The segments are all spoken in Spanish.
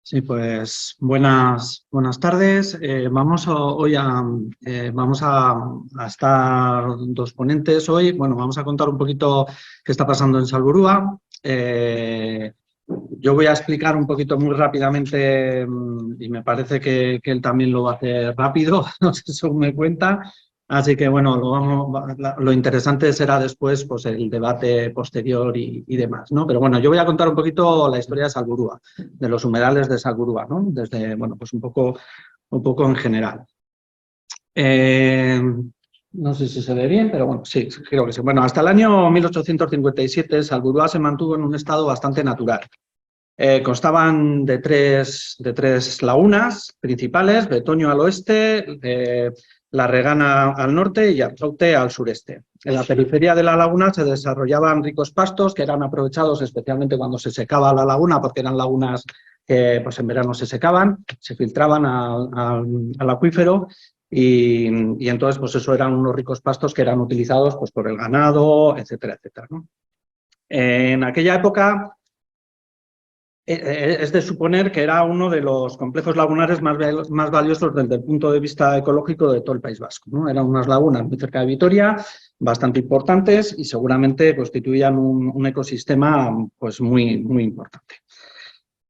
Sí, pues buenas tardes. Vamos a estar dos ponentes hoy. Bueno, vamos a contar un poquito qué está pasando en Salburua. Yo voy a explicar un poquito muy rápidamente y me parece que él también lo va a hacer rápido, no sé, según me cuenta. Así que bueno, lo interesante será después pues, el debate posterior y demás, ¿no? Pero bueno, yo voy a contar un poquito la historia de Salburua, de los humedales de Salburua, ¿no? Desde, bueno, pues un poco en general. No sé si se ve bien, pero bueno, sí, creo que sí. Bueno, hasta el año 1857 Salburua se mantuvo en un estado bastante natural. Constaban de tres lagunas principales, Betoño al oeste, La Regana al norte y Arkaute al sureste. En la periferia de la laguna se desarrollaban ricos pastos que eran aprovechados especialmente cuando se secaba la laguna, porque eran lagunas que pues, en verano se secaban, se filtraban al acuífero y entonces pues eso eran unos ricos pastos que eran utilizados pues, por el ganado, etcétera, etcétera, ¿no? En aquella época es de suponer que era uno de los complejos lagunares más valiosos desde el punto de vista ecológico de todo el País Vasco, ¿no? Eran unas lagunas muy cerca de Vitoria, bastante importantes y seguramente constituían un ecosistema pues, muy importante.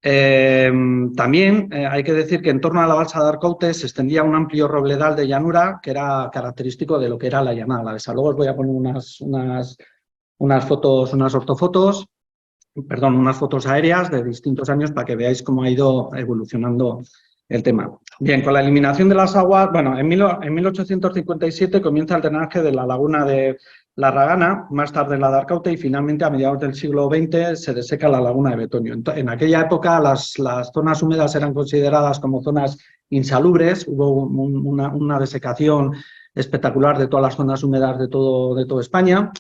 También hay que decir que en torno a la balsa de Arkaute se extendía un amplio robledal de llanura que era característico de lo que era la llanada alavesa. Luego os voy a poner unas fotos, unas ortofotos, perdón, unas fotos aéreas de distintos años para que veáis cómo ha ido evolucionando el tema. Bien, con la eliminación de las aguas, bueno, en 1857 comienza el drenaje de la laguna de La Regana, más tarde la de Arkaute y finalmente a mediados del siglo XX se deseca la laguna de Betoño. En aquella época las zonas húmedas eran consideradas como zonas insalubres, hubo una desecación espectacular de todas las zonas húmedas de toda España.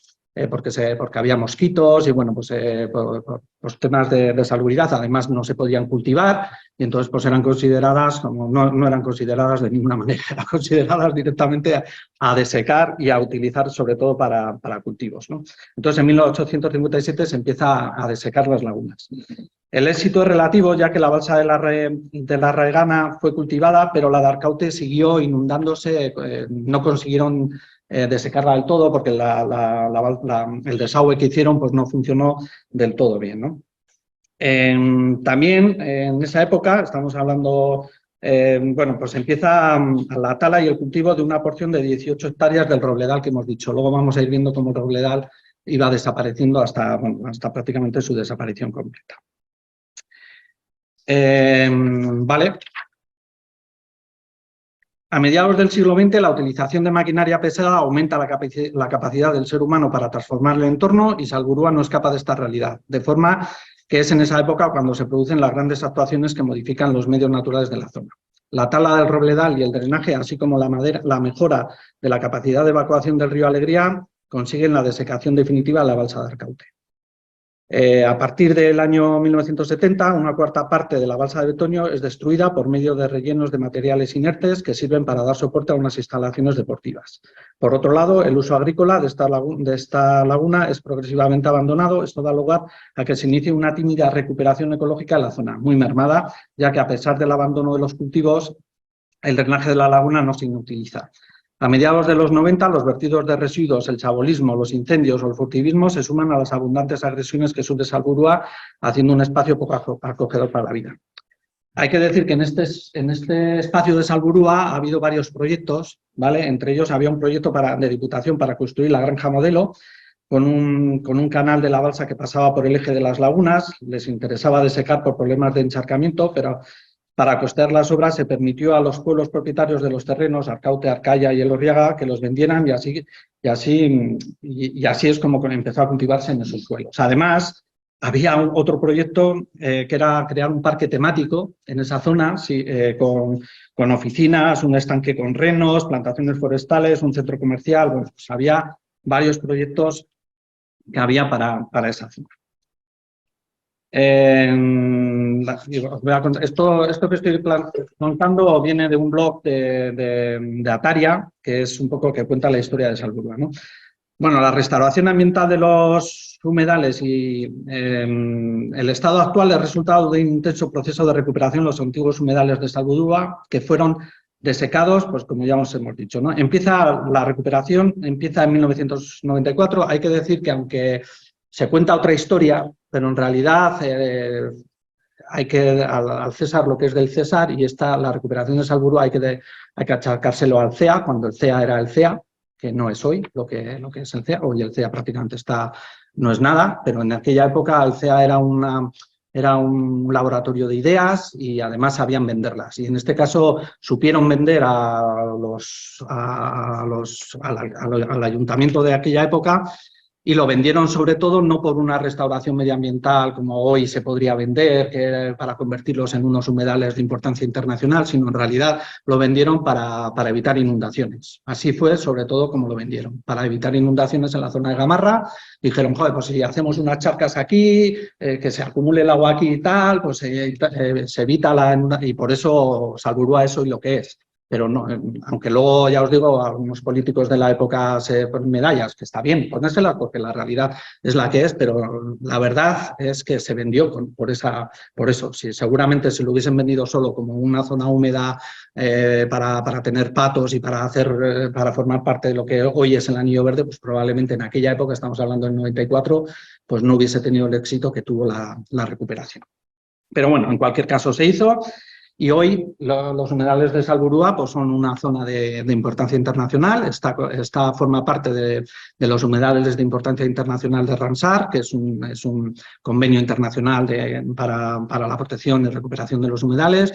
Porque había mosquitos y bueno, pues por los temas de salubridad, además no se podían cultivar y entonces pues eran consideradas, como no eran consideradas de ninguna manera, eran consideradas directamente a desecar y a utilizar sobre todo para cultivos, ¿no? Entonces en 1857 se empieza a desecar las lagunas. El éxito es relativo ya que la balsa de la Regana fue cultivada, pero la de Arkaute siguió inundándose, no consiguieron desecarla del todo porque el desagüe que hicieron pues no funcionó del todo bien, ¿no? También en esa época, estamos hablando, bueno, pues empieza la tala y el cultivo de una porción de 18 hectáreas del robledal que hemos dicho. Luego vamos a ir viendo cómo el robledal iba desapareciendo hasta prácticamente su desaparición completa. Vale. A mediados del siglo XX, la utilización de maquinaria pesada aumenta la capacidad del ser humano para transformar el entorno y Salburua no escapa de esta realidad, de forma que es en esa época cuando se producen las grandes actuaciones que modifican los medios naturales de la zona. La tala del robledal y el drenaje, así como la mejora de la capacidad de evacuación del río Alegría, consiguen la desecación definitiva de la balsa de Arkaute. A partir del año 1970, una cuarta parte de la balsa de Betoño es destruida por medio de rellenos de materiales inertes que sirven para dar soporte a unas instalaciones deportivas. Por otro lado, el uso agrícola de esta laguna es progresivamente abandonado. Esto da lugar a que se inicie una tímida recuperación ecológica en la zona, muy mermada, ya que a pesar del abandono de los cultivos, el drenaje de la laguna no se inutiliza. A mediados de los 90, los vertidos de residuos, el chabolismo, los incendios o el furtivismo se suman a las abundantes agresiones que sufre Salburua, haciendo un espacio poco acogedor para la vida. Hay que decir que en este espacio de Salburua ha habido varios proyectos, ¿vale? Entre ellos había un proyecto de Diputación para construir la granja modelo, con un canal de la balsa que pasaba por el eje de las lagunas. Les interesaba desecar por problemas de encharcamiento, pero para costear las obras se permitió a los pueblos propietarios de los terrenos, Arkaute, Arcaya y Elorriaga, que los vendieran y así es como empezó a cultivarse en esos suelos. Además, había otro proyecto que era crear un parque temático en esa zona, con oficinas, un estanque con renos, plantaciones forestales, un centro comercial. Bueno, pues había varios proyectos que había para esa zona. Esto que estoy contando viene de un blog de Ataria, que es un poco que cuenta la historia de Salburua, ¿no? Bueno, la restauración ambiental de los humedales y el estado actual es resultado de un intenso proceso de recuperación de los antiguos humedales de Salburua que fueron desecados, pues como ya os hemos dicho, ¿no? La recuperación empieza en 1994. Hay que decir que aunque se cuenta otra historia, pero en realidad hay que al César lo que es del César, y la recuperación de Salburua hay que achacárselo al CEA, cuando el CEA era el CEA, que no es hoy lo que es el CEA. Hoy el CEA prácticamente no es nada, pero en aquella época el CEA era un laboratorio de ideas y además sabían venderlas. Y en este caso supieron vender al ayuntamiento de aquella época, y lo vendieron sobre todo no por una restauración medioambiental como hoy se podría vender, para convertirlos en unos humedales de importancia internacional, sino en realidad lo vendieron para evitar inundaciones. Así fue sobre todo como lo vendieron, para evitar inundaciones en la zona de Gamarra. Dijeron, joder, pues si hacemos unas charcas aquí, que se acumule el agua aquí y tal, pues se evita la inundación, y por eso Salburua es hoy lo que es. Pero no, aunque luego, ya os digo, algunos políticos de la época se ponen medallas, que está bien ponérselas porque la realidad es la que es, pero la verdad es que se vendió por eso. Si seguramente si lo hubiesen vendido solo como una zona húmeda para tener patos y para formar parte de lo que hoy es el Anillo Verde, pues probablemente en aquella época, estamos hablando del 94, pues no hubiese tenido el éxito que tuvo la recuperación. Pero bueno, en cualquier caso se hizo. Y hoy los humedales de Salburua pues son una zona de importancia internacional. Forma parte de los humedales de importancia internacional de Ramsar, que es un convenio internacional para la protección y recuperación de los humedales.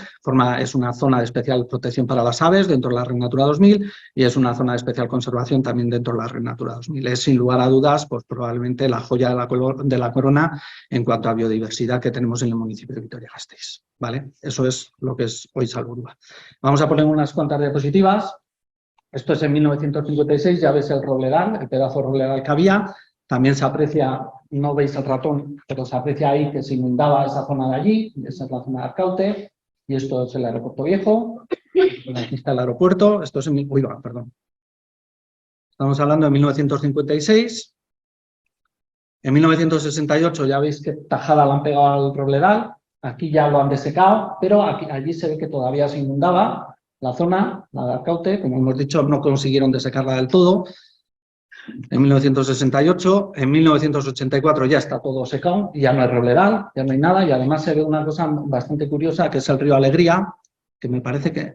Es una zona de especial protección para las aves dentro de la Red Natura 2000 y es una zona de especial conservación también dentro de la Red Natura 2000. Es sin lugar a dudas pues probablemente la joya de la corona en cuanto a biodiversidad que tenemos en el municipio de Vitoria-Gasteiz, ¿vale? Eso es lo que es hoy Salburua. Vamos a poner unas cuantas diapositivas. Esto es en 1956, ya ves el robledal, el pedazo de robledal que había. También se aprecia, no veis el ratón, pero se aprecia ahí que se inundaba esa zona de allí, esa es la zona de Arcaute, y esto es el aeropuerto viejo. Aquí está el aeropuerto, esto es perdón. Estamos hablando de 1956. En 1968 ya veis que tajada la han pegado al robledal. Aquí ya lo han desecado, pero allí se ve que todavía se inundaba la zona, la de Arcaute. Como hemos dicho, no consiguieron desecarla del todo. En 1968, en 1984 ya está todo secado y ya no hay robledal, ya no hay nada. Y además se ve una cosa bastante curiosa, que es el río Alegría, que me parece que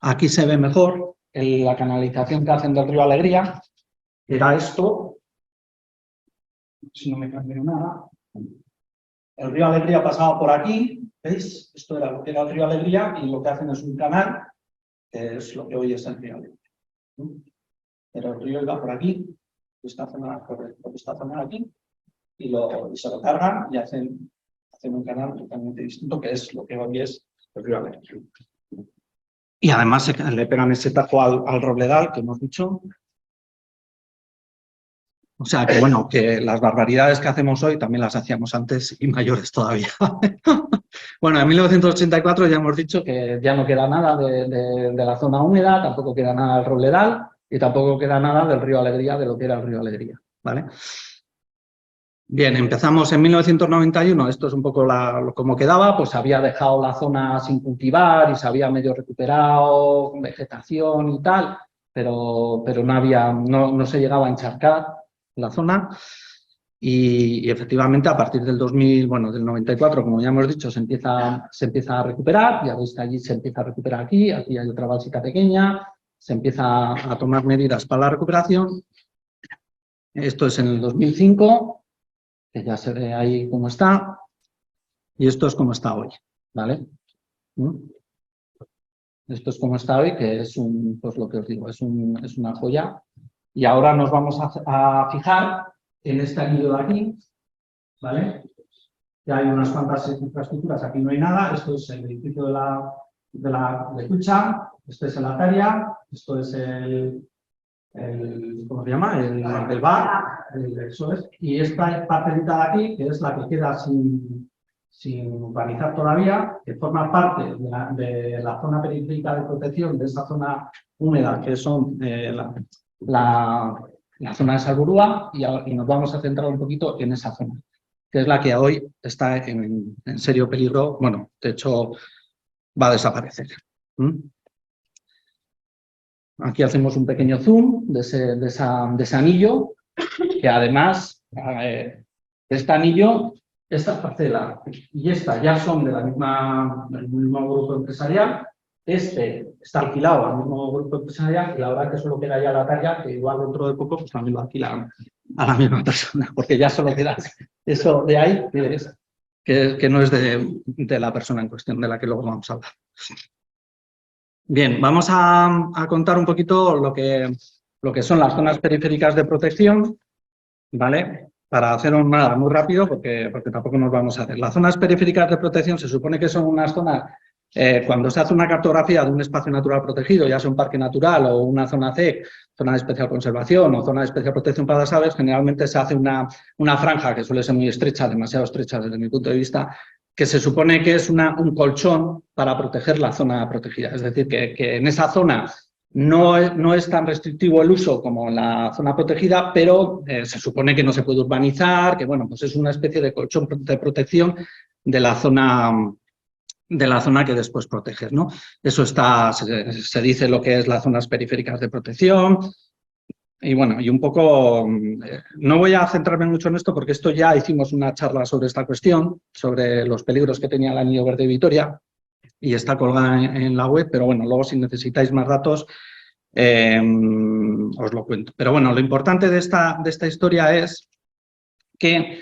aquí se ve mejor la canalización que hacen del río Alegría. Era esto. Si no me cambio nada. El río Alegría pasaba por aquí, ¿veis? Esto era lo que era el río Alegría y lo que hacen es un canal, que es lo que hoy es el río Alegría. Pero el río iba por aquí, esta zona de aquí, y se lo cargan y hacen un canal totalmente distinto, que es lo que hoy es el río Alegría. Y además le pegan ese tajo al robledal, que hemos dicho. O sea, que bueno, que las barbaridades que hacemos hoy también las hacíamos antes y mayores todavía. Bueno, en 1984 ya hemos dicho que ya no queda nada de la zona húmeda, tampoco queda nada del robledal y tampoco queda nada del río Alegría, de lo que era el río Alegría, ¿vale? Bien, empezamos en 1991, esto es un poco como quedaba, pues había dejado la zona sin cultivar y se había medio recuperado con vegetación y tal, pero no se llegaba a encharcar la zona. Y efectivamente a partir del 2000, bueno, del 94, como ya hemos dicho, se empieza a recuperar. Ya veis que allí se empieza a recuperar aquí hay otra balsita pequeña, se empieza a tomar medidas para la recuperación. Esto es en el 2005, que ya se ve ahí cómo está, y esto es como está hoy, ¿vale? Esto es como está hoy, que es pues lo que os digo, es una joya. Y ahora nos vamos a fijar en este anillo de aquí, ¿vale? Ya hay unas cuantas infraestructuras, aquí no hay nada. Esto es el edificio de Cucha, este es el Ataria, esto es ¿cómo se llama? El bar, eso es. Y esta partecita de aquí, que es la que queda sin urbanizar todavía, que forma parte de la zona periférica de protección de esa zona húmeda, que son la zona de Salburua, y nos vamos a centrar un poquito en esa zona, que es la que hoy está en serio peligro. Bueno, de hecho, va a desaparecer. Aquí hacemos un pequeño zoom de ese anillo, que además, este anillo, esta parcela y esta ya son del mismo grupo empresarial. Este está alquilado al mismo grupo empresarial y la verdad que solo queda ya la talla, que igual dentro de poco pues también lo alquilan a la misma persona, porque ya solo queda eso de ahí, que no es de la persona en cuestión, de la que luego vamos a hablar. Bien, vamos a contar un poquito lo que son las zonas periféricas de protección, ¿vale? Para hacerlo nada muy rápido, porque tampoco nos vamos a hacer. Las zonas periféricas de protección se supone que son unas zonas, cuando se hace una cartografía de un espacio natural protegido, ya sea un parque natural o una zona CEC, zona de especial conservación o zona de especial protección para las aves, generalmente se hace una franja que suele ser muy estrecha, demasiado estrecha desde mi punto de vista, que se supone que es un colchón para proteger la zona protegida. Es decir, que en esa zona no es tan restrictivo el uso como en la zona protegida, pero se supone que no se puede urbanizar, que bueno, pues es una especie de colchón de protección de la zona que después proteges, ¿no? Eso se dice lo que es las zonas periféricas de protección. Y bueno, y un poco, no voy a centrarme mucho en esto porque esto ya hicimos una charla sobre esta cuestión, sobre los peligros que tenía el anillo verde de Vitoria, y está colgada en la web, pero bueno, luego si necesitáis más datos os lo cuento. Pero bueno, lo importante de esta historia es que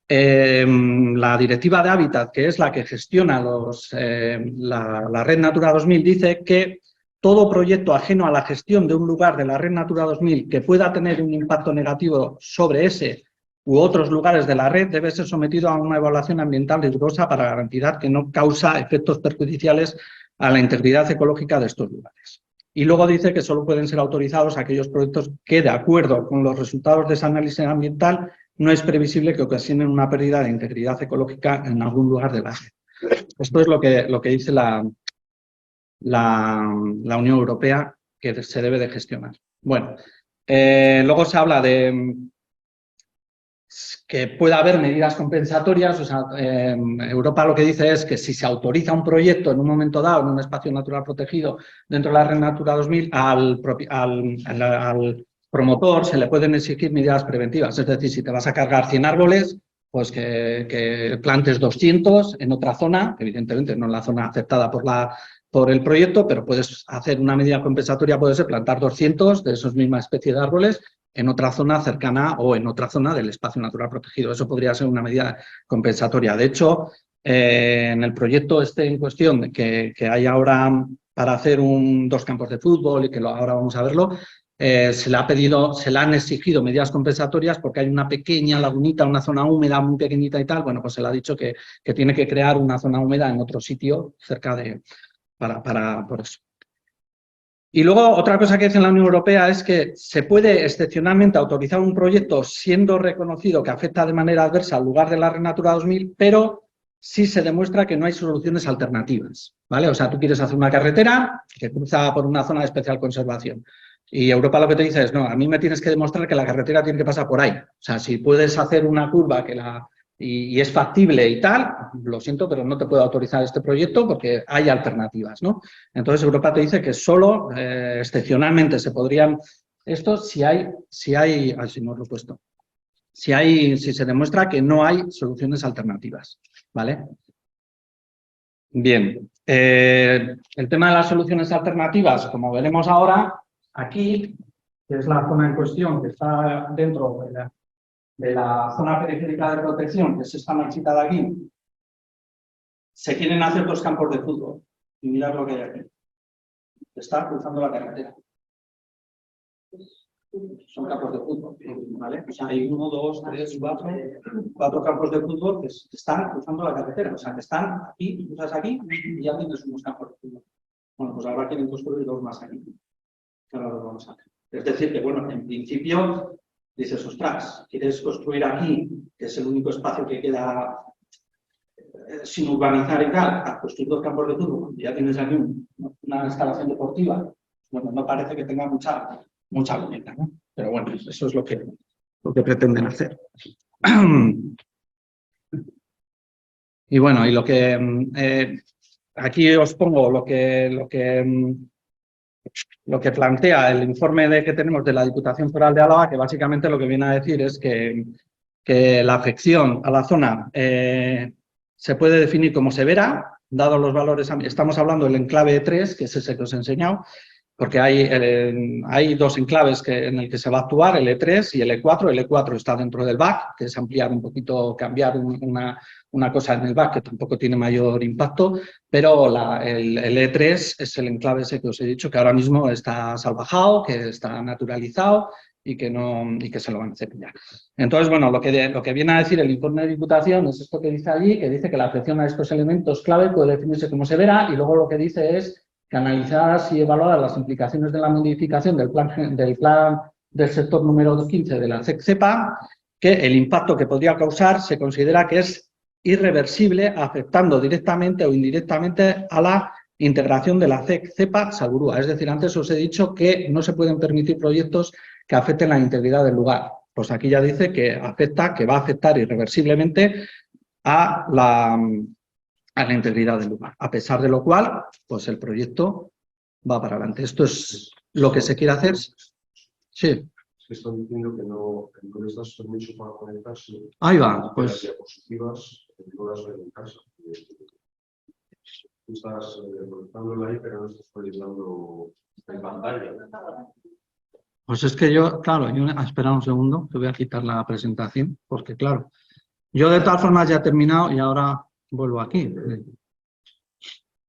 la Directiva de Hábitat, que es la que gestiona la Red Natura 2000, dice que todo proyecto ajeno a la gestión de un lugar de la Red Natura 2000 que pueda tener un impacto negativo sobre ese u otros lugares de la red debe ser sometido a una evaluación ambiental rigurosa para garantizar que no causa efectos perjudiciales a la integridad ecológica de estos lugares. Y luego dice que solo pueden ser autorizados aquellos proyectos que, de acuerdo con los resultados de ese análisis ambiental, no es previsible que ocasionen una pérdida de integridad ecológica en algún lugar de la red. Esto es lo que dice la Unión Europea que se debe de gestionar. Bueno, luego se habla de que pueda haber medidas compensatorias. O sea, Europa lo que dice es que si se autoriza un proyecto en un momento dado en un espacio natural protegido dentro de la Red Natura 2000, al promotor se le pueden exigir medidas preventivas. Es decir, si te vas a cargar 100 árboles, pues que plantes 200 en otra zona, evidentemente no en la zona aceptada por el proyecto, pero puedes hacer una medida compensatoria, puede ser plantar 200 de esas mismas especies de árboles en otra zona cercana o en otra zona del espacio natural protegido. Eso podría ser una medida compensatoria. De hecho, en el proyecto en cuestión que hay ahora para hacer 2 campos de fútbol y que ahora vamos a verlo, se le han exigido medidas compensatorias porque hay una pequeña lagunita, una zona húmeda muy pequeñita y tal. Bueno, pues se le ha dicho que tiene que crear una zona húmeda en otro sitio cerca por eso. Y luego, otra cosa que dice la Unión Europea es que se puede excepcionalmente autorizar un proyecto siendo reconocido que afecta de manera adversa al lugar de la Red Natura 2000, pero si se demuestra que no hay soluciones alternativas, ¿vale? O sea, tú quieres hacer una carretera que cruza por una zona de especial conservación y Europa lo que te dice es, no, a mí me tienes que demostrar que la carretera tiene que pasar por ahí. O sea, si puedes hacer una curva y es factible y tal, lo siento, pero no te puedo autorizar este proyecto porque hay alternativas, ¿no? Entonces Europa te dice que solo excepcionalmente se podrían, esto si no lo he puesto, si se demuestra que no hay soluciones alternativas, ¿vale? Bien, el tema de las soluciones alternativas, como veremos ahora, aquí, que es la zona en cuestión que está dentro de la zona periférica de protección, que es esta manchita de aquí, se quieren hacer 2 campos de fútbol. Y mirad lo que hay aquí. Está cruzando la carretera. Son campos de fútbol, ¿vale? O sea, hay 1, 2, 3, 4 campos de fútbol que están cruzando la carretera. O sea, que están aquí, cruzas aquí y ya tienes unos campos de fútbol. Bueno, pues ahora quieren construir 2 más aquí. Que ahora los vamos a hacer. Es decir, que bueno, en principio dices, ostras, quieres construir aquí, que es el único espacio que queda sin urbanizar y tal, a construir 2 campos de fútbol, ya tienes aquí una instalación deportiva. Bueno, no parece que tenga mucha lógica, ¿no? Pero bueno, eso es lo que pretenden hacer. Y bueno, y lo que aquí os pongo lo que plantea el informe que tenemos de la Diputación Foral de Álava, que básicamente lo que viene a decir es que la afección a la zona se puede definir como severa, dados los valores. Estamos hablando del enclave 3, que es ese que os he enseñado, porque hay dos enclaves en el que se va a actuar, el E3 y el E4. El E4 está dentro del BAC, que es ampliar un poquito, cambiar una cosa en el BAC, que tampoco tiene mayor impacto, pero el E3 es el enclave ese que os he dicho, que ahora mismo está salvajado, que está naturalizado y que se lo van a cepillar. Entonces, bueno, lo que viene a decir el informe de Diputación es esto que dice allí, que dice que la afección a estos elementos clave puede definirse como severa, y luego lo que dice es que analizadas y evaluadas las implicaciones de la modificación del plan del sector número 15 de la CEP-CEPA, que el impacto que podría causar se considera que es irreversible, afectando directamente o indirectamente a la integración de la CEP-CEPA Salburua. Es decir, antes os he dicho que no se pueden permitir proyectos que afecten la integridad del lugar. Pues aquí ya dice que va a afectar irreversiblemente a la integridad del lugar. A pesar de lo cual, pues el proyecto va para adelante. Esto es lo que se quiere hacer. Sí. Están diciendo que no les das permiso para conectarse. Ahí va, pues. Las diapositivas no las ven en casa. Tú estás conectándola ahí, pero no estás proyectando en pantalla. Pues es que claro, espera un segundo, que voy a quitar la presentación, porque claro, yo de todas formas ya he terminado y ahora vuelvo aquí.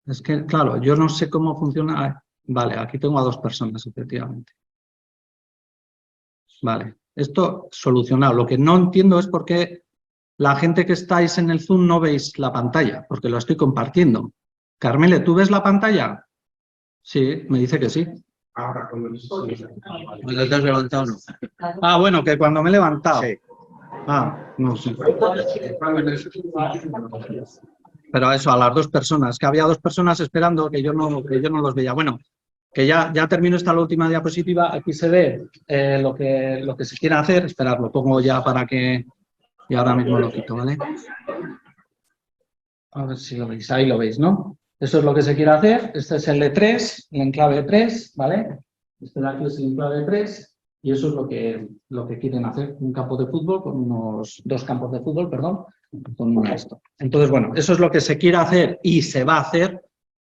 Es que, claro, yo no sé cómo funciona. Vale, aquí tengo a dos personas, efectivamente. Vale, esto solucionado. Lo que no entiendo es por qué la gente que estáis en el Zoom no veis la pantalla, porque lo estoy compartiendo. Carmele, ¿tú ves la pantalla? Sí, me dice que sí. Ahora, cuando ¿Cuando te has levantado no? Ah, bueno, que cuando me he levantado. Sí. Ah, no sé. Pero eso, a las dos personas, que había dos personas esperando que yo no los veía. Bueno, que ya termino esta la última diapositiva. Aquí se ve lo que se quiere hacer. Esperad, lo pongo ya para que... Y ahora mismo lo quito, ¿vale? A ver si lo veis. Ahí lo veis, ¿no? Eso es lo que se quiere hacer. Este es el E3, el enclave 3, ¿vale? Este de aquí es el enclave 3. Y eso es lo que quieren hacer. Un campo de fútbol con dos campos de fútbol, perdón, con esto. Entonces, bueno, eso es lo que se quiere hacer y se va a hacer,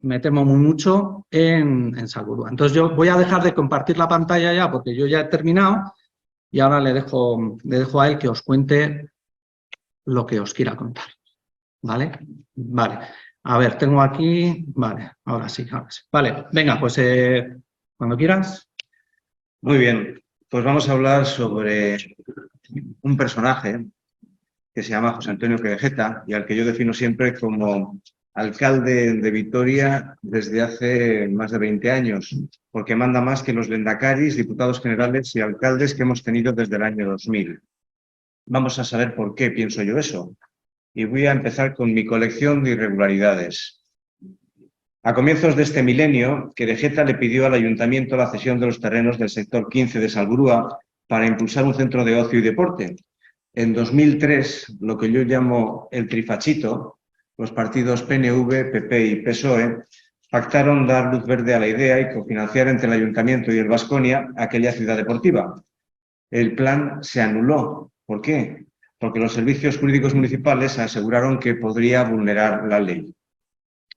me temo muy mucho, en Salburua. Entonces, yo voy a dejar de compartir la pantalla ya porque yo ya he terminado y ahora le dejo a él que os cuente lo que os quiera contar. ¿Vale? Vale. A ver, tengo aquí... Vale, ahora sí. Vale, venga, pues cuando quieras. Muy bien, pues vamos a hablar sobre un personaje que se llama José Antonio Querejeta y al que yo defino siempre como alcalde de Vitoria desde hace más de 20 años, porque manda más que los lendacaris, diputados generales y alcaldes que hemos tenido desde el año 2000. Vamos a saber por qué pienso yo eso. Y voy a empezar con mi colección de irregularidades. A comienzos de este milenio, Querejeta le pidió al ayuntamiento la cesión de los terrenos del sector 15 de Salburua para impulsar un centro de ocio y deporte. En 2003, lo que yo llamo el trifachito, los partidos PNV, PP y PSOE, pactaron dar luz verde a la idea y cofinanciar entre el ayuntamiento y el Baskonia aquella ciudad deportiva. El plan se anuló. ¿Por qué? Porque los servicios jurídicos municipales aseguraron que podría vulnerar la ley.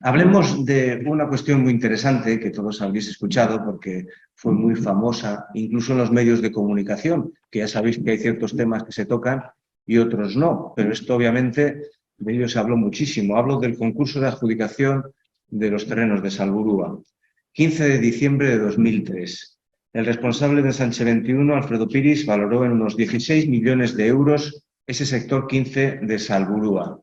Hablemos de una cuestión muy interesante que todos habréis escuchado porque fue muy famosa, incluso en los medios de comunicación, que ya sabéis que hay ciertos temas que se tocan y otros no, pero esto obviamente de ello se habló muchísimo. Hablo del concurso de adjudicación de los terrenos de Salburua. 15 de diciembre de 2003. El responsable de Sánchez 21, Alfredo Piris, valoró en unos 16 millones de euros ese sector 15 de Salburua.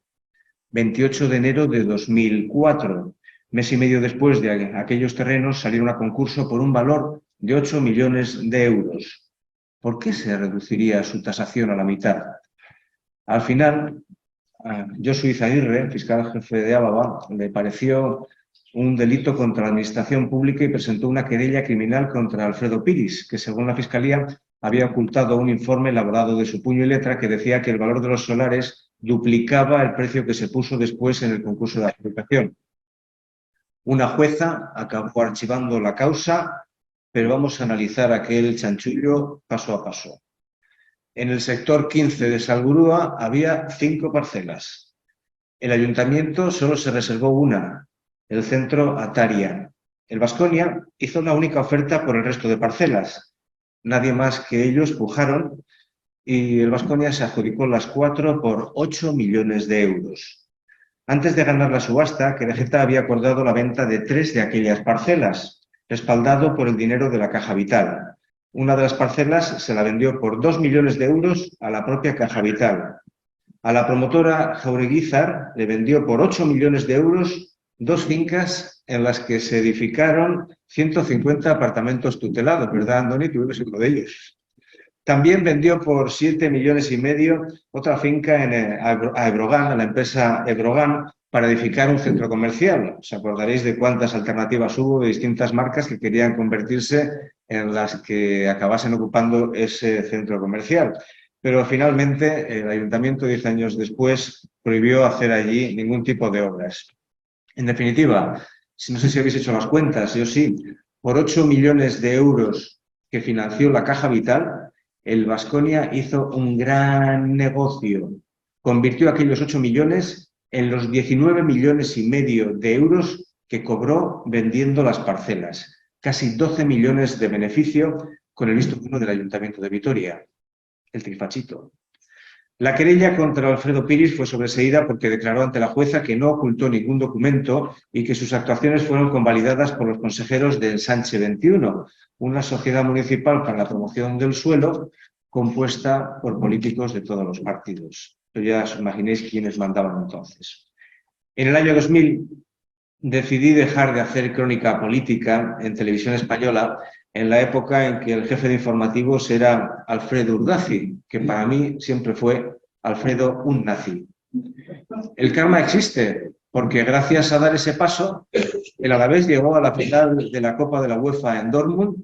28 de enero de 2004, mes y medio después de aquellos terrenos salieron a concurso por un valor de 8 millones de euros. ¿Por qué se reduciría su tasación a la mitad? Al final, a Josu Izaguirre, fiscal jefe de Álava, le pareció un delito contra la administración pública y presentó una querella criminal contra Alfredo Piris, que según la Fiscalía había ocultado un informe elaborado de su puño y letra que decía que el valor de los solares duplicaba el precio que se puso después en el concurso de adjudicación. Una jueza acabó archivando la causa, pero vamos a analizar aquel chanchullo paso a paso. En el sector 15 de Salburua había 5 parcelas. El ayuntamiento solo se reservó una, el centro Ataria. El Baskonia hizo la única oferta por el resto de parcelas. Nadie más que ellos pujaron y el Baskonia se adjudicó las 4 por 8 millones de euros. Antes de ganar la subasta, Querejeta había acordado la venta de 3 de aquellas parcelas, respaldado por el dinero de la Caja Vital. Una de las parcelas se la vendió por 2 millones de euros a la propia Caja Vital. A la promotora Jaureguizar le vendió por 8 millones de euros 2 fincas en las que se edificaron 150 apartamentos tutelados, ¿verdad, Andoni? Tú eres uno de ellos. También vendió por 7,5 millones otra finca a Ebrogan, a la empresa Ebrogan, para edificar un centro comercial. Os acordaréis de cuántas alternativas hubo de distintas marcas que querían convertirse en las que acabasen ocupando ese centro comercial. Pero finalmente el ayuntamiento, 10 años después, prohibió hacer allí ningún tipo de obras. En definitiva, no sé si habéis hecho las cuentas, yo sí, por 8 millones de euros que financió la Caja Vital, el Baskonia hizo un gran negocio. Convirtió aquellos 8 millones en los 19,5 millones de euros que cobró vendiendo las parcelas. Casi 12 millones de beneficio con el visto bueno del Ayuntamiento de Vitoria. El trifachito. La querella contra Alfredo Piris fue sobreseída porque declaró ante la jueza que no ocultó ningún documento y que sus actuaciones fueron convalidadas por los consejeros del Ensanche 21, una sociedad municipal para la promoción del suelo compuesta por políticos de todos los partidos. Pero ya os imaginéis quiénes mandaban entonces. En el año 2000 decidí dejar de hacer crónica política en televisión española en la época en que el jefe de informativos era Alfredo Urdazi, que para mí siempre fue Alfredo un nazi. El karma existe, porque gracias a dar ese paso, el Alavés llegó a la final de la Copa de la UEFA en Dortmund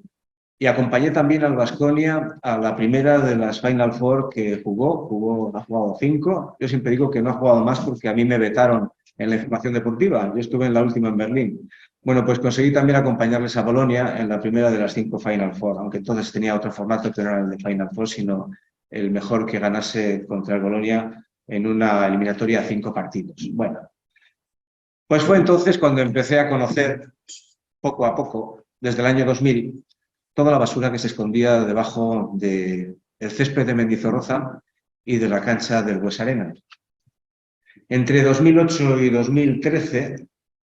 y acompañé también al Baskonia a la primera de las Final Four que ha jugado 5. Yo siempre digo que no ha jugado más porque a mí me vetaron en la información deportiva. Yo estuve en la última en Berlín. Bueno, pues conseguí también acompañarles a Bolonia en la primera de las 5 Final Four, aunque entonces tenía otro formato que no era el de Final Four, sino el mejor que ganase contra el Bolonia en una eliminatoria a 5 partidos. Bueno, pues fue entonces cuando empecé a conocer poco a poco, desde el año 2000, toda la basura que se escondía debajo del césped de Mendizorroza y de la cancha del Bues Arena. Entre 2008 y 2013,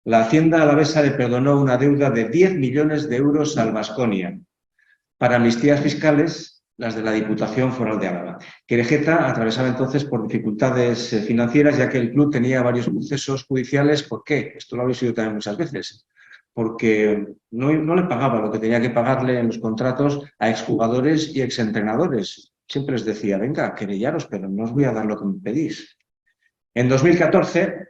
la Hacienda alavesa le perdonó una deuda de 10 millones de euros al Baskonia para amnistías fiscales, las de la Diputación Foral de Álava. Querejeta atravesaba entonces por dificultades financieras, ya que el club tenía varios procesos judiciales. ¿Por qué? Esto lo habéis oído también muchas veces. Porque no le pagaba lo que tenía que pagarle en los contratos a exjugadores y exentrenadores. Siempre les decía, venga, querellaros, pero no os voy a dar lo que me pedís. En 2014,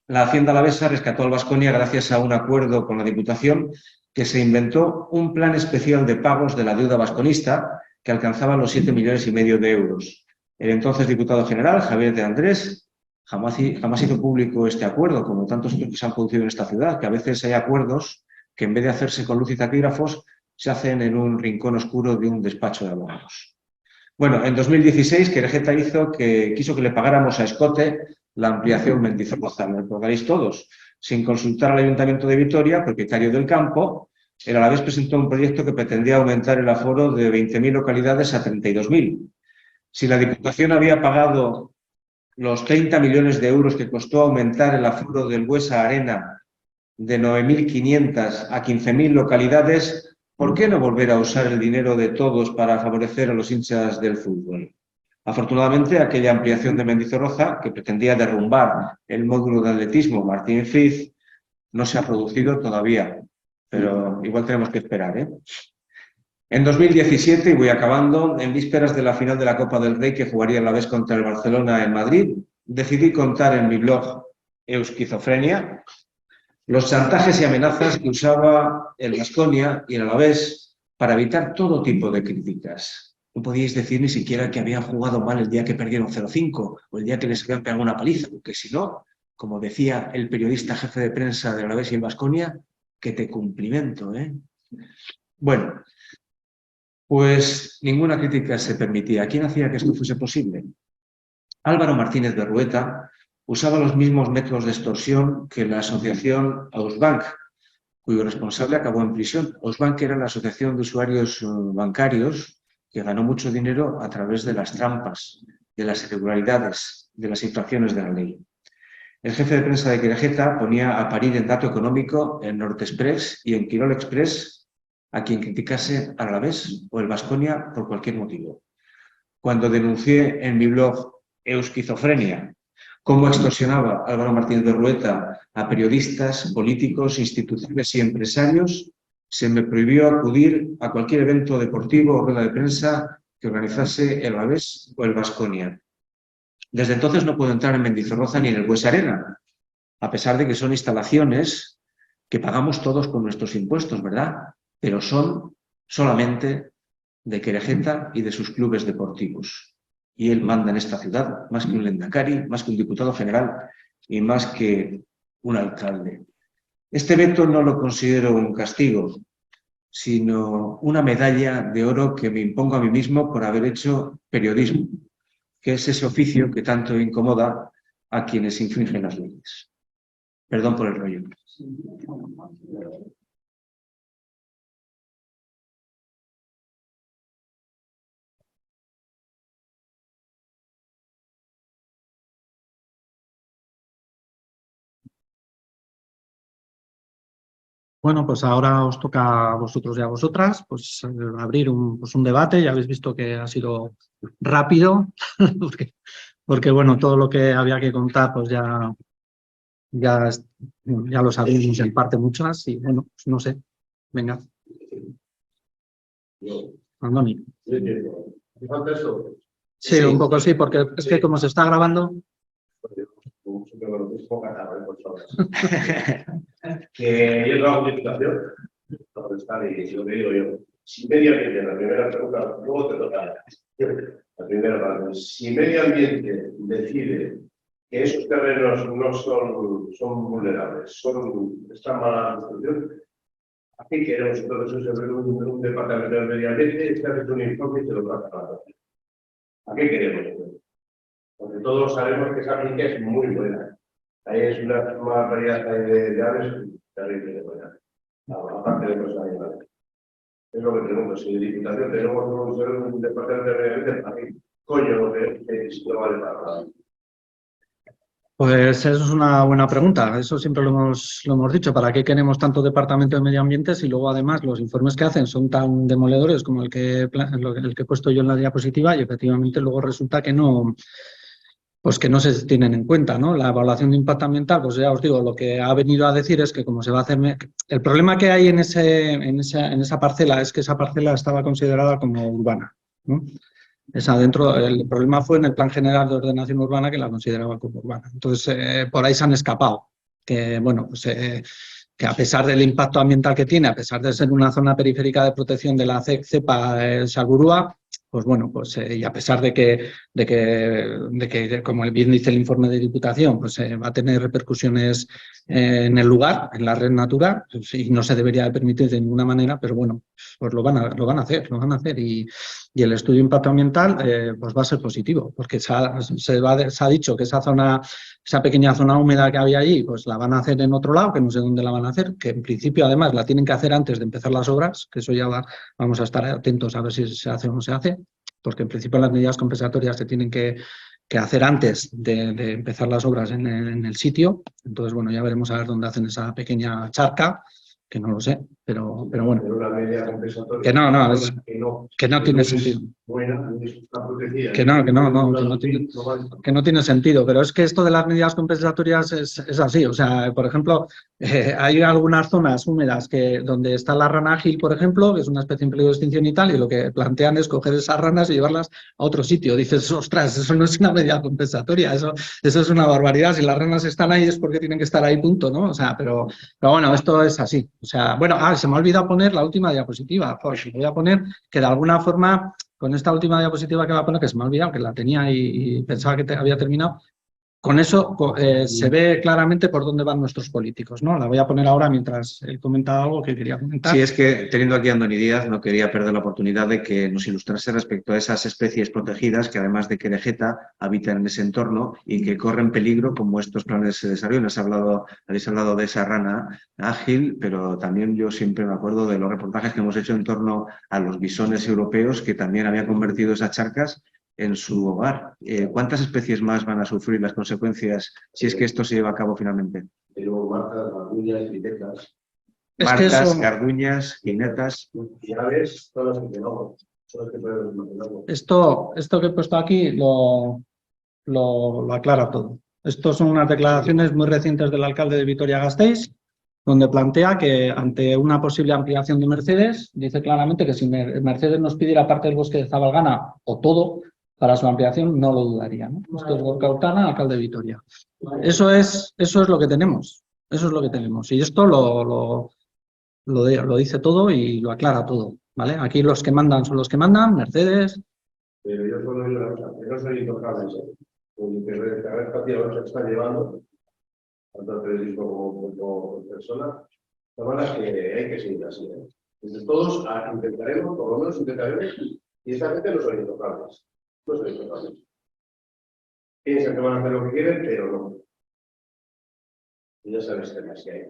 la Hacienda alavesa rescató al Baskonia gracias a un acuerdo con la Diputación que se inventó un plan especial de pagos de la deuda vasconista que alcanzaba los 7,5 millones de euros. El entonces diputado general, Javier de Andrés, jamás hizo público este acuerdo, como tantos que se han producido en esta ciudad, que a veces hay acuerdos que en vez de hacerse con luz y taquígrafos, se hacen en un rincón oscuro de un despacho de abogados. Bueno, en 2016 Querejeta quiso que le pagáramos a Escote la ampliación Mendizorroza, lo recordaréis todos, sin consultar al Ayuntamiento de Vitoria, propietario del campo. El Alavés presentó un proyecto que pretendía aumentar el aforo de 20.000 localidades a 32.000. Si la Diputación había pagado los 30 millones de euros que costó aumentar el aforo del Buesa Arena de 9.500 a 15.000 localidades, ¿por qué no volver a usar el dinero de todos para favorecer a los hinchas del fútbol? Afortunadamente, aquella ampliación de Mendizorroza, que pretendía derrumbar el módulo de atletismo Martín Fritz, no se ha producido todavía, pero igual tenemos que esperar, ¿eh? En 2017, y voy acabando, en vísperas de la final de la Copa del Rey que jugaría el Alavés contra el Barcelona en Madrid, decidí contar en mi blog Euskizofrenia los chantajes y amenazas que usaba el Baskonia y el Alavés para evitar todo tipo de críticas. No podíais decir ni siquiera que habían jugado mal el día que perdieron 0-5 o el día que les habían pegado una paliza, porque si no, como decía el periodista jefe de prensa del Alavés y el Baskonia, que te cumplimento, ¿eh? Bueno, pues ninguna crítica se permitía. ¿Quién hacía que esto fuese posible? Álvaro Martínez Berrueta usaba los mismos métodos de extorsión que la asociación Ausbank, cuyo responsable acabó en prisión. Ausbank era la asociación de usuarios bancarios que ganó mucho dinero a través de las trampas, de las irregularidades, de las infracciones de la ley. El jefe de prensa de Querejeta ponía a parir en Dato Económico, en Norte Express y en Quirol Express a quien criticase al Alavés o el Baskonia por cualquier motivo. Cuando denuncié en mi blog Euskizofrenia cómo extorsionaba Álvaro Martínez Berrueta a periodistas, políticos, instituciones y empresarios, se me prohibió acudir a cualquier evento deportivo o rueda de prensa que organizase el Alavés o el Baskonia. Desde entonces no puedo entrar en Mendizorroza ni en el Buesa Arena, a pesar de que son instalaciones que pagamos todos con nuestros impuestos, ¿verdad? Pero son solamente de Querejeta y de sus clubes deportivos. Y él manda en esta ciudad más que un lendakari, más que un diputado general y más que un alcalde. Este veto no lo considero un castigo, sino una medalla de oro que me impongo a mí mismo por haber hecho periodismo, que es ese oficio que tanto incomoda a quienes infringen las leyes. Perdón por el rollo. Bueno, pues ahora os toca a vosotros y a vosotras pues, abrir un debate. Ya habéis visto que ha sido rápido, porque bueno, todo lo que había que contar pues ya lo sabéis en parte muchas y bueno, pues no sé. Venga. Andoni. Sí, un poco sí, porque es que como se está grabando... Que yo trabajo en diputación, y lo que digo yo, si medio ambiente, la primera pregunta, luego te toca. La primera parte, si medio ambiente decide que esos terrenos no son vulnerables, están mal a construcción, ¿a qué queremos entonces un departamento de medio ambiente? Está haciendo un informe y se lo trata a la gente. ¿A qué queremos? Porque todos sabemos que esa finca es muy buena. Ahí es una variedad de aves terrible de buena, aparte de los animales. Es lo que pregunto, si de Diputación tenemos un departamento de medio ambiente, ¿para qué coño lo que no vale para nada? Pues eso es una buena pregunta, eso siempre lo hemos dicho, ¿para qué queremos tanto departamento de medio ambiente si luego además los informes que hacen son tan demoledores como el que he puesto yo en la diapositiva y efectivamente luego resulta que no se tienen en cuenta, ¿no? La evaluación de impacto ambiental, pues ya os digo, lo que ha venido a decir es que como se va a hacer... El problema que hay en esa parcela es que esa parcela estaba considerada como urbana, ¿no? El problema fue en el Plan General de Ordenación Urbana que la consideraba como urbana. Entonces, por ahí se han escapado. Que, bueno, pues, que a pesar del impacto ambiental que tiene, a pesar de ser una zona periférica de protección de la cepa Salburua, pues bueno, pues y a pesar de que, como bien dice el informe de Diputación, pues va a tener repercusiones en el lugar, en la red Natura, pues, y no se debería de permitir de ninguna manera, pero bueno, pues lo van a hacer y el estudio de impacto ambiental pues va a ser positivo, porque se ha dicho que esa pequeña zona húmeda que había allí, pues la van a hacer en otro lado, que no sé dónde la van a hacer, que en principio además la tienen que hacer antes de empezar las obras, que eso ya vamos a estar atentos a ver si se hace o no se hace, porque en principio las medidas compensatorias se tienen que hacer antes de empezar las obras en el sitio. Entonces, bueno, ya veremos a ver dónde hacen esa pequeña charca, que no lo sé, pero bueno. Pero una medida compensatoria Que no tiene sentido. Buena, está protegida. Que no tiene sentido, pero es que esto de las medidas compensatorias es así. O sea, por ejemplo, hay algunas zonas húmedas donde está la rana ágil, por ejemplo, que es una especie en peligro de extinción y tal, y lo que plantean es coger esas ranas y llevarlas a otro sitio. Dices, ostras, eso no es una medida compensatoria, eso es una barbaridad. Si las ranas están ahí es porque tienen que estar ahí, punto, ¿no? O sea, pero bueno, esto es así. O sea, bueno, se me ha olvidado poner la última diapositiva. Joder, voy a poner que de alguna forma, con esta última diapositiva que voy a poner, que se me ha olvidado, que la tenía y pensaba que había terminado, con eso se ve claramente por dónde van nuestros políticos, ¿no? La voy a poner ahora mientras él comentaba algo que quería comentar. Sí, es que teniendo aquí a Andoni Díaz no quería perder la oportunidad de que nos ilustrase respecto a esas especies protegidas que además de Querejeta habitan en ese entorno y que corren peligro como estos planes se desarrollan. Habéis hablado de esa rana ágil, pero también yo siempre me acuerdo de los reportajes que hemos hecho en torno a los bisones europeos que también habían convertido esas charcas en su hogar. ¿Cuántas especies más van a sufrir las consecuencias si es que esto se lleva a cabo finalmente? Tenemos marcas, garduñas, etiquetas. Martas, garduñas, jinetas. Y aves, todas las que tenemos. Son las que podemos imaginarlo. Esto que he puesto aquí lo aclara todo. Estos son unas declaraciones muy recientes del alcalde de Vitoria-Gasteiz, donde plantea que ante una posible ampliación de Mercedes, dice claramente que si Mercedes nos pidiera parte del bosque de Zabalgana o todo para su ampliación, no lo dudaría, ¿no? Esto es Gorka Urtana, alcalde de Vitoria. Eso es lo que tenemos. Eso es lo que tenemos. Y esto lo dice todo y lo aclara todo, ¿vale? Aquí los que mandan son los que mandan, Mercedes. Pero yo solo digo una cosa, que no soy intocable, porque cada vez que se está llevando, tanto el periodismo como persona, la verdad es que hay que seguir así. Entonces todos intentaremos, por lo menos intentaremos, y esta gente no son intocables. No son intocables. Piensan que van a hacer lo que quieren, pero no. Y ya sabes temas que hay.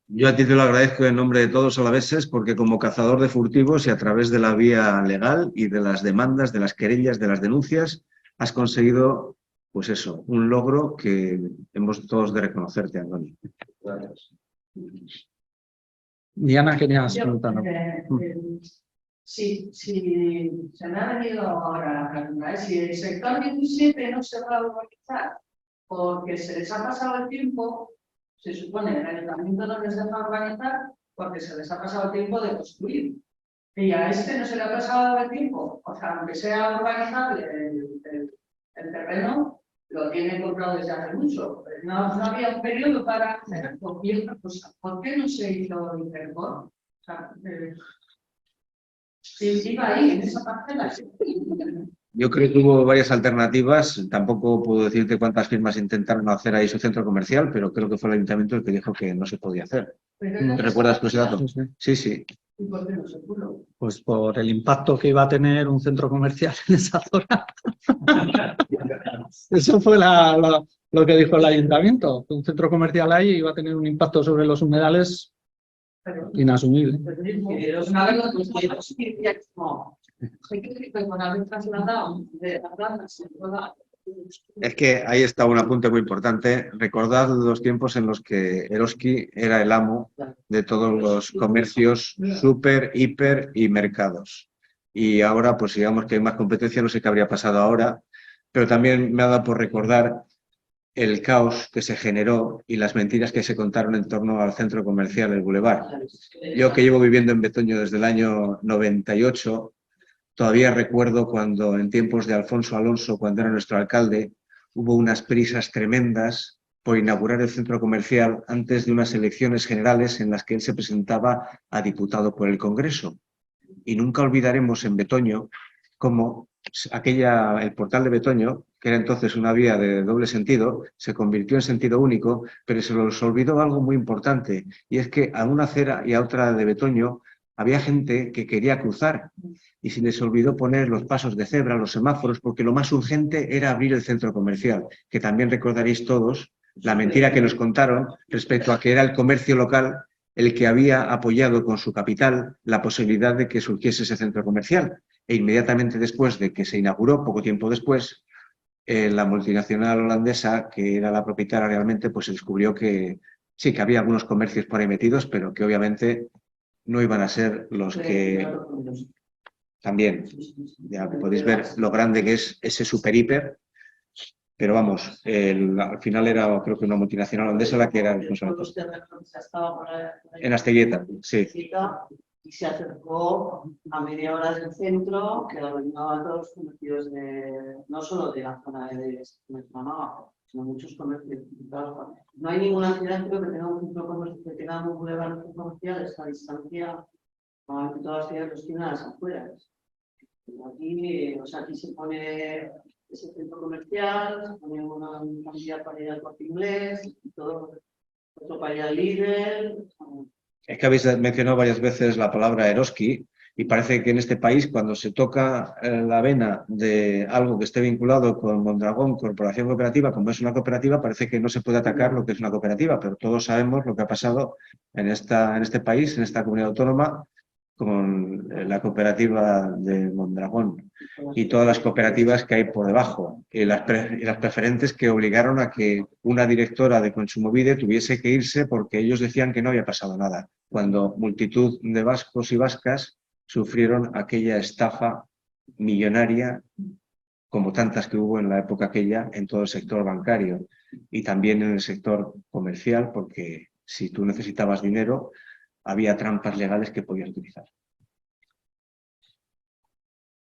Yo a ti te lo agradezco en nombre de todos alaveses porque como cazador de furtivos y a través de la vía legal y de las demandas, de las querellas, de las denuncias, has conseguido, pues eso, un logro que hemos todos de reconocerte, Andoni. Gracias. Diana, querías preguntar. Sí, se me ha venido ahora la pregunta, si el sector 17 no se va a urbanizar porque se les ha pasado el tiempo, se supone el ayuntamiento no les deja urbanizar porque se les ha pasado el tiempo de construir. Y a este no se le ha pasado el tiempo, o sea, aunque sea urbanizable el terreno, lo tienen comprado desde hace mucho. No había un periodo para hacer otra cosa. ¿Por qué no se hizo Intercor? O sea, iba ahí, en esa parcela. Yo creo que hubo varias alternativas. Tampoco puedo decirte cuántas firmas intentaron hacer ahí su centro comercial, pero creo que fue el ayuntamiento el que dijo que no se podía hacer. ¿Te recuerdas tú ese dato? Sí, sí. ¿Y por qué no se pudo? Pues por el impacto que iba a tener un centro comercial en esa zona. Eso fue lo que dijo el ayuntamiento. Un centro comercial ahí iba a tener un impacto sobre los humedales inasumible. Es que ahí está un apunte muy importante. Recordad los tiempos en los que Eroski era el amo de todos los comercios súper, hiper y mercados. Y ahora, pues digamos que hay más competencia, no sé qué habría pasado ahora, pero también me ha dado por recordar el caos que se generó y las mentiras que se contaron en torno al centro comercial, el Boulevard. Yo que llevo viviendo en Betoño desde el año 98, todavía recuerdo cuando en tiempos de Alfonso Alonso, cuando era nuestro alcalde, hubo unas prisas tremendas por inaugurar el centro comercial antes de unas elecciones generales en las que él se presentaba a diputado por el Congreso. Y nunca olvidaremos en Betoño cómo el portal de Betoño, que era entonces una vía de doble sentido, se convirtió en sentido único, pero se les olvidó algo muy importante, y es que a una acera y a otra de Betoño había gente que quería cruzar y se les olvidó poner los pasos de cebra, los semáforos, porque lo más urgente era abrir el centro comercial, que también recordaréis todos la mentira que nos contaron respecto a que era el comercio local el que había apoyado con su capital la posibilidad de que surgiese ese centro comercial. E inmediatamente después de que se inauguró, poco tiempo después, la multinacional holandesa, que era la propietaria realmente, pues se descubrió que sí, que había algunos comercios por ahí metidos, pero que obviamente no iban a ser los que... También, ya podéis ver lo grande que es ese super hiper, pero vamos, al final era creo que una multinacional holandesa la que era el en Asteguieta, sí. Y se acercó a media hora del centro, que dominaba a todos los comercios no solo de la zona de Extremadura, son muchos comercios. No hay ninguna ciudad, creo, que tenga un centro comercial, que tenga un boulevard comercial, esta distancia, normalmente todas las ciudades los tienen a las afueras. Aquí, o sea, aquí se pone ese centro comercial, se pone una cantidad para ir al Corte Inglés, y todo, otro para ir al Lidl. Es que habéis mencionado varias veces la palabra Eroski y parece que en este país, cuando se toca la vena de algo que esté vinculado con Mondragón, Corporación Cooperativa, como es una cooperativa, parece que no se puede atacar lo que es una cooperativa, pero todos sabemos lo que ha pasado en este país, en esta comunidad autónoma, con la cooperativa de Mondragón y todas las cooperativas que hay por debajo y las preferentes que obligaron a que una directora de Kontsumobide tuviese que irse porque ellos decían que no había pasado nada, cuando multitud de vascos y vascas sufrieron aquella estafa millonaria como tantas que hubo en la época aquella en todo el sector bancario y también en el sector comercial, porque si tú necesitabas dinero había trampas legales que podías utilizar.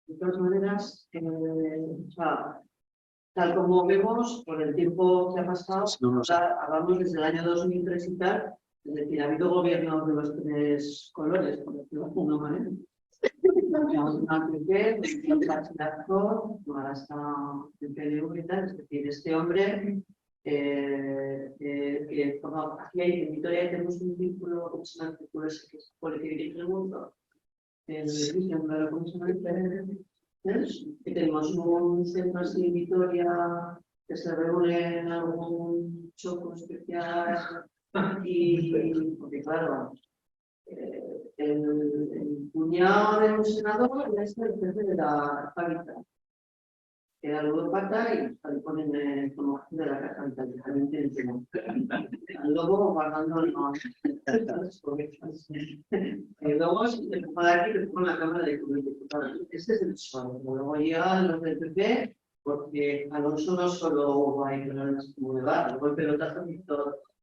De todas maneras, o sea, tal como vemos, por el tiempo que ha pasado, hablamos desde el año 2003 y tal, es decir, ha habido gobiernos de los tres colores, por decirlo de alguna manera. Ahora está el PNV y tal, es decir, este hombre que aquí hay en Vitoria tenemos un vínculo profesional que es Policivil del Mundo, que tenemos un centro así en Vitoria que se reúne en algún choco especial y porque claro, el cuñado de un senador es el jefe de la Hábitat, que era ludópata y le ponen como jefe de la Caja Vitalmente al lobo guardando y luego se te pongo aquí te pongo la Cámara de Diputados. Este es el suelo. Luego llegan los del PP, porque Alonso no solo va a ir a como de bar, luego el pelotazo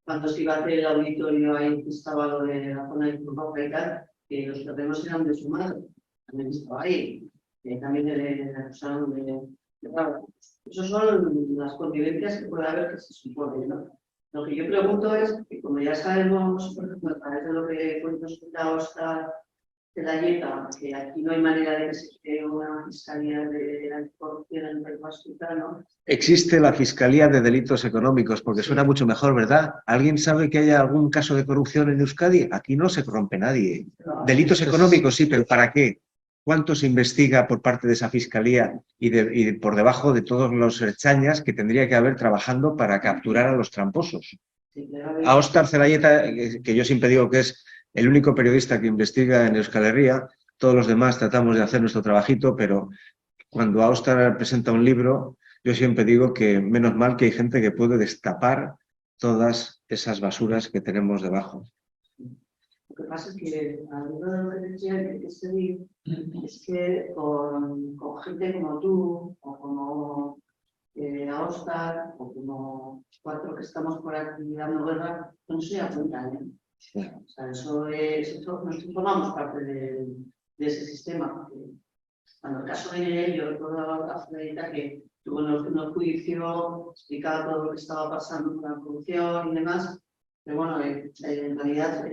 cuando se iba a hacer el auditorio ahí que estaba lo de la zona de Curroca y tal, que los terrenos eran de su madre, también estaba ahí, también le acusaron de claro, esas son las convivencias que puede haber que se supone, ¿no? Lo que yo pregunto es que, como ya sabemos, por ejemplo, a través de lo que cuentos a Oscar de la Yeta, que aquí no hay manera de que se cree una fiscalía de anticorrupción en el País Vasco y tal, ¿no? Existe la Fiscalía de Delitos Económicos, porque suena mucho mejor, ¿verdad? ¿Alguien sabe que haya algún caso de corrupción en Euskadi? Aquí no se corrompe nadie. Delitos económicos sí, pero ¿para qué? ¿Cuánto se investiga por parte de esa Fiscalía y por debajo de todos los ertzañas que tendría que haber trabajando para capturar a los tramposos? A Óscar Zelaieta, que yo siempre digo que es el único periodista que investiga en Euskal Herria, todos los demás tratamos de hacer nuestro trabajito, pero cuando a Óscar presenta un libro, yo siempre digo que menos mal que hay gente que puede destapar todas esas basuras que tenemos debajo. Lo que pasa es que a lo largo de la que seguir es que con gente como tú, o como a Óscar, o como cuatro que estamos por aquí dando guerra, no se apuntan, ¿eh? O sea, nosotros formamos parte de ese sistema. Cuando el caso de yo recuerdo a Fredita que tuvo un juicio, explicaba todo lo que estaba pasando con la corrupción y demás. Pero bueno, en realidad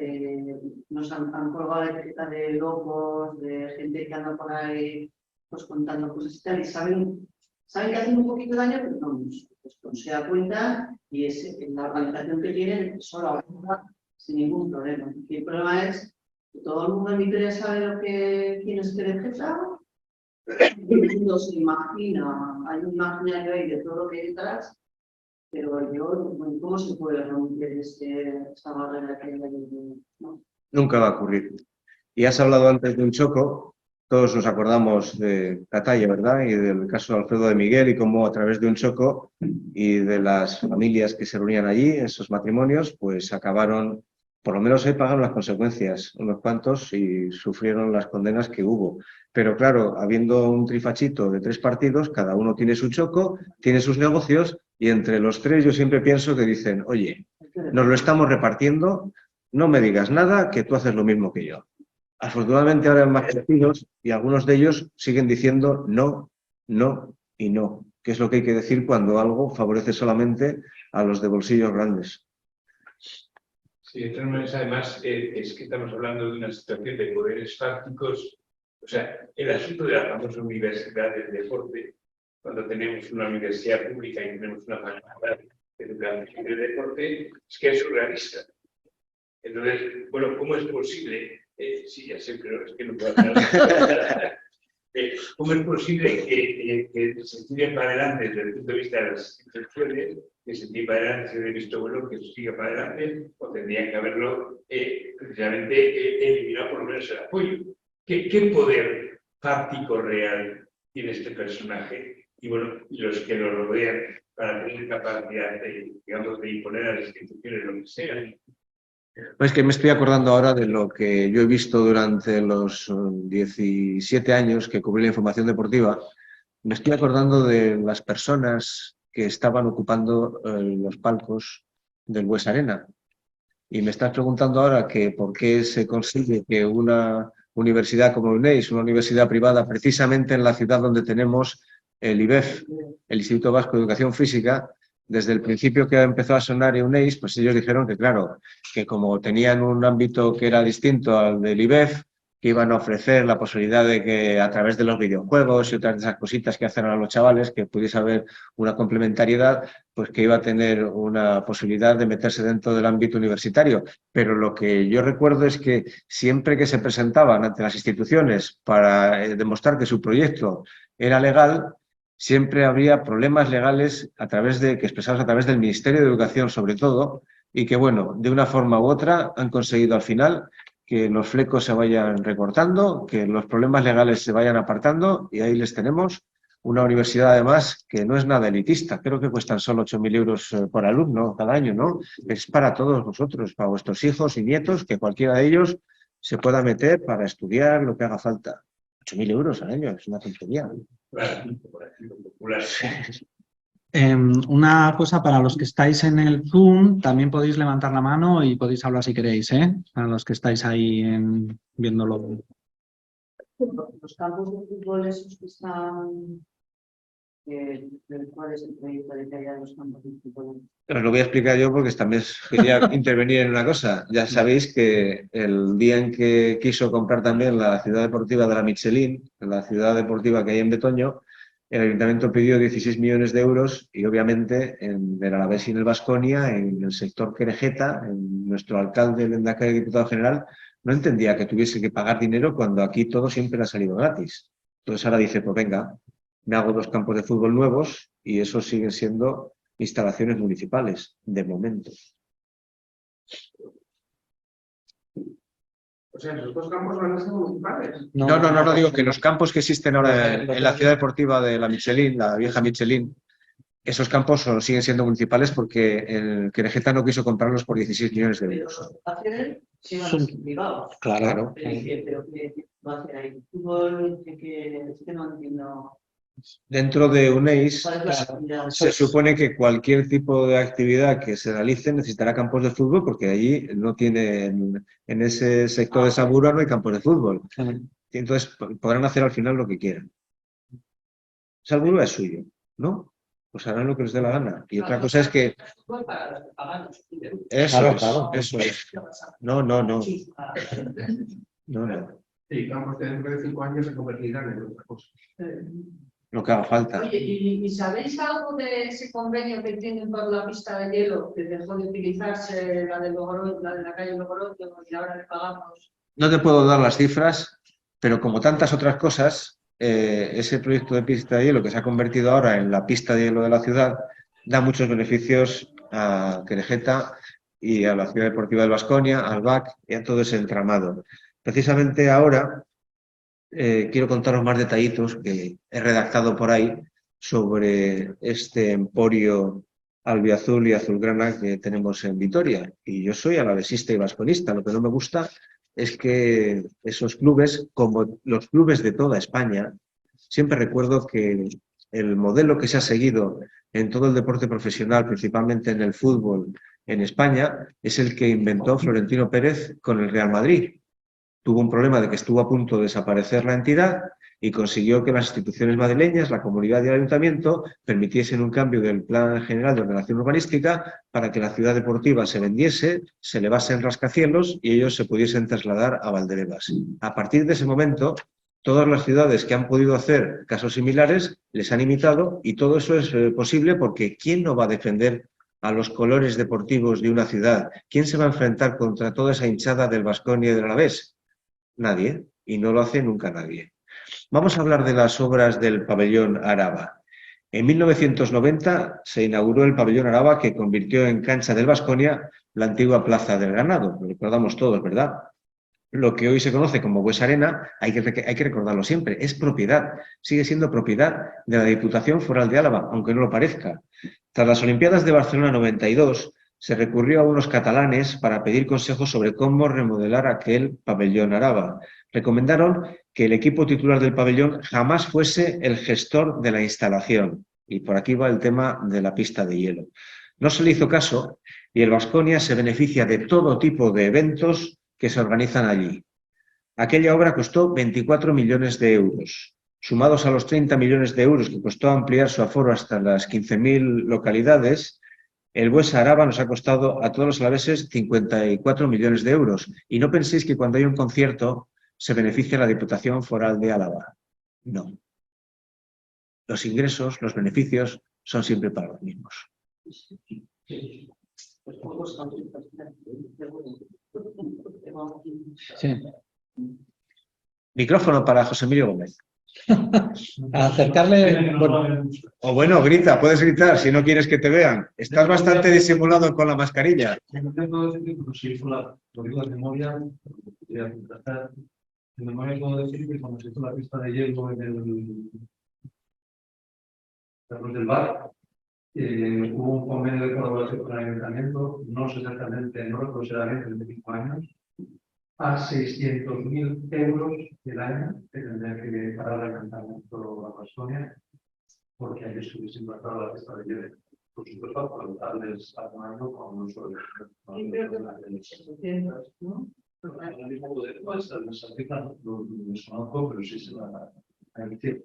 nos han colgado la etiqueta de locos, de gente que anda por ahí pues, contando cosas y tal, y saben que hacen un poquito de daño, pero no mucho. Pues, se da cuenta y la organización que tienen solo avanza sin ningún problema. Y el problema es que todo el mundo en Vitoria sabe quién es el jefe. Todo el mundo se imagina, hay un imaginario ahí de todo lo que hay detrás. Pero yo, ¿cómo se puede romper esta barrera que hay? ¿No? Nunca va a ocurrir. Y has hablado antes de un choco, todos nos acordamos de Catalla, ¿verdad? Y del caso de Alfredo de Miguel y cómo a través de un choco y de las familias que se reunían allí, esos matrimonios, pues acabaron, por lo menos ahí pagaron las consecuencias, unos cuantos, y sufrieron las condenas que hubo. Pero claro, habiendo un trifachito de 3 partidos, cada uno tiene su choco, tiene sus negocios, y entre los 3 yo siempre pienso que dicen, oye, nos lo estamos repartiendo, no me digas nada, que tú haces lo mismo que yo. Afortunadamente ahora hay más crecidos y algunos de ellos siguen diciendo no, no y no. que es lo que hay que decir cuando algo favorece solamente a los de bolsillos grandes. Sí, de todas maneras, además, es que estamos hablando de una situación de poderes fácticos. O sea, el asunto de la famosa universidad del deporte, cuando tenemos una universidad pública y tenemos una facultad de educación del deporte, es que es surrealista. Entonces, bueno, ¿cómo es posible? Sí, ya sé, pero es que no puedo hablar. ¿Cómo es posible que se tire para adelante desde el punto de vista de las instituciones, que se tire para adelante, se haya visto bueno que se siga para adelante, o tendrían que haberlo precisamente eliminado por lo menos el apoyo? ¿Qué poder fáctico real tiene este personaje? Y bueno, los que lo rodean para tener capacidad de, digamos, de imponer a las instituciones lo que sea. Pues que me estoy acordando ahora de lo que yo he visto durante los 17 años que cubrí la información deportiva. Me estoy acordando de las personas que estaban ocupando los palcos del Bues Arena. Y me estás preguntando ahora que por qué se consigue que una universidad como UNEIS, una universidad privada, precisamente en la ciudad donde tenemos el IBEF, el Instituto Vasco de Educación Física, desde el principio que empezó a sonar UNEIS, pues ellos dijeron que claro, que como tenían un ámbito que era distinto al del IBEF, que iban a ofrecer la posibilidad de que a través de los videojuegos y otras de esas cositas que hacen a los chavales, que pudiese haber una complementariedad, pues que iba a tener una posibilidad de meterse dentro del ámbito universitario. Pero lo que yo recuerdo es que siempre que se presentaban ante las instituciones para demostrar que su proyecto era legal, siempre habría problemas legales que expresados a través del Ministerio de Educación, sobre todo, y que, bueno, de una forma u otra han conseguido al final que los flecos se vayan recortando, que los problemas legales se vayan apartando, y ahí les tenemos. Una universidad, además, que no es nada elitista. Creo que cuestan solo 8.000 euros por alumno cada año, ¿no? Es para todos vosotros, para vuestros hijos y nietos, que cualquiera de ellos se pueda meter para estudiar lo que haga falta. 8.000 euros al año, es una tontería. Una cosa para los que estáis en el Zoom, también podéis levantar la mano y podéis hablar si queréis, ¿eh? Para los que estáis ahí viéndolo. Los campos de fútbol esos que están, ¿cuál es el proyecto de que haya los campos de fútbol? Os lo voy a explicar yo porque también quería intervenir en una cosa. Ya sabéis que el día en que quiso comprar también la ciudad deportiva de la Michelin, la ciudad deportiva que hay en Betoño, el ayuntamiento pidió 16 millones de euros y obviamente en el Alavés y en el Baskonia, en el sector Querejeta, en nuestro alcalde, el lehendakari y diputado general, no entendía que tuviese que pagar dinero cuando aquí todo siempre ha salido gratis. Entonces ahora dice, pues venga, me hago 2 campos de fútbol nuevos y esos siguen siendo instalaciones municipales, de momento. O sea, los 2 campos van a ser municipales. No, digo que los campos que existen ahora en la ciudad deportiva de la Michelin, la vieja Michelin, esos campos siguen siendo municipales porque el Querejeta no quiso comprarlos por 16 millones de Pero euros. los hacer sí van a ser privados. Claro. Pero ¿qué va a hacer ahí? Fútbol, es que no entiendo. Dentro de UNEIS ¿Cuál es la actividad? se supone que cualquier tipo de actividad que se realice necesitará campos de fútbol porque allí no tienen, en ese sector de Sabura no hay campos de fútbol. Y entonces podrán hacer al final lo que quieran. Sabura es suyo, ¿no? Pues harán lo que les dé la gana. Y otra cosa es que... Eso es. No. No. Sí, campos que dentro de 5 años se convertirán en otra cosa. Lo que haga falta. Oye, ¿y sabéis algo de ese convenio que tienen por la pista de hielo que dejó de utilizarse la de Logroño, la de la calle Logroño y ahora le pagamos? No te puedo dar las cifras, pero como tantas otras cosas, ese proyecto de pista de hielo que se ha convertido ahora en la pista de hielo de la ciudad da muchos beneficios a Querejeta y a la ciudad deportiva del Baskonia, al BAC y a todo ese entramado. Precisamente ahora quiero contaros más detallitos que he redactado por ahí sobre este emporio albiazul y azulgrana que tenemos en Vitoria. Y yo soy alavesista y vasconista. Lo que no me gusta es que esos clubes, como los clubes de toda España, siempre recuerdo que el modelo que se ha seguido en todo el deporte profesional, principalmente en el fútbol en España, es el que inventó Florentino Pérez con el Real Madrid. Tuvo un problema de que estuvo a punto de desaparecer la entidad y consiguió que las instituciones madrileñas, la comunidad y el ayuntamiento permitiesen un cambio del Plan General de Ordenación Urbanística para que la ciudad deportiva se vendiese, se elevase en rascacielos y ellos se pudiesen trasladar a Valdebebas. A partir de ese momento, todas las ciudades que han podido hacer casos similares les han imitado y todo eso es posible porque ¿quién no va a defender a los colores deportivos de una ciudad? ¿Quién se va a enfrentar contra toda esa hinchada del Baskonia y del Alavés? Nadie, y no lo hace nunca nadie. Vamos a hablar de las obras del pabellón Araba. En 1990 se inauguró el pabellón Araba que convirtió en cancha del Baskonia la antigua Plaza del Ganado, lo recordamos todos, ¿verdad? Lo que hoy se conoce como Buesa Arena, hay que recordarlo siempre, es propiedad, sigue siendo propiedad de la Diputación Foral de Álava, aunque no lo parezca. Tras las Olimpiadas de Barcelona 92, se recurrió a unos catalanes para pedir consejos sobre cómo remodelar aquel pabellón Araba. Recomendaron que el equipo titular del pabellón jamás fuese el gestor de la instalación. Y por aquí va el tema de la pista de hielo. No se le hizo caso y el Baskonia se beneficia de todo tipo de eventos que se organizan allí. Aquella obra costó 24 millones de euros. Sumados a los 30 millones de euros que costó ampliar su aforo hasta las 15.000 localidades, el Buesa Araba nos ha costado a todos los alaveses 54 millones de euros. Y no penséis que cuando hay un concierto se beneficia la Diputación Foral de Álava. No. Los ingresos, los beneficios son siempre para los mismos. Sí. Micrófono para José Emilio Gómez. Acercarle... Bueno, O bueno, grita, puedes gritar si no quieres que te vean. Estás bastante disimulado con la mascarilla. No tengo decir que se hizo lo digo de memoria, podría contratar. De memoria puedo decir que cuando se hizo la pista de hielo en el del bar, hubo un convenio de colaboración con el ayuntamiento, no sé exactamente, no recuerdo si era 25 años, a 600.000 euros el año que tendría que pagar el ayuntamiento de Baskonia, porque hay que estuviese implantado la pista de hielo. Por supuesto, para darles algún año con un solo. ¿No? Ahora mismo lo desconozco, pero sí se va a emitir.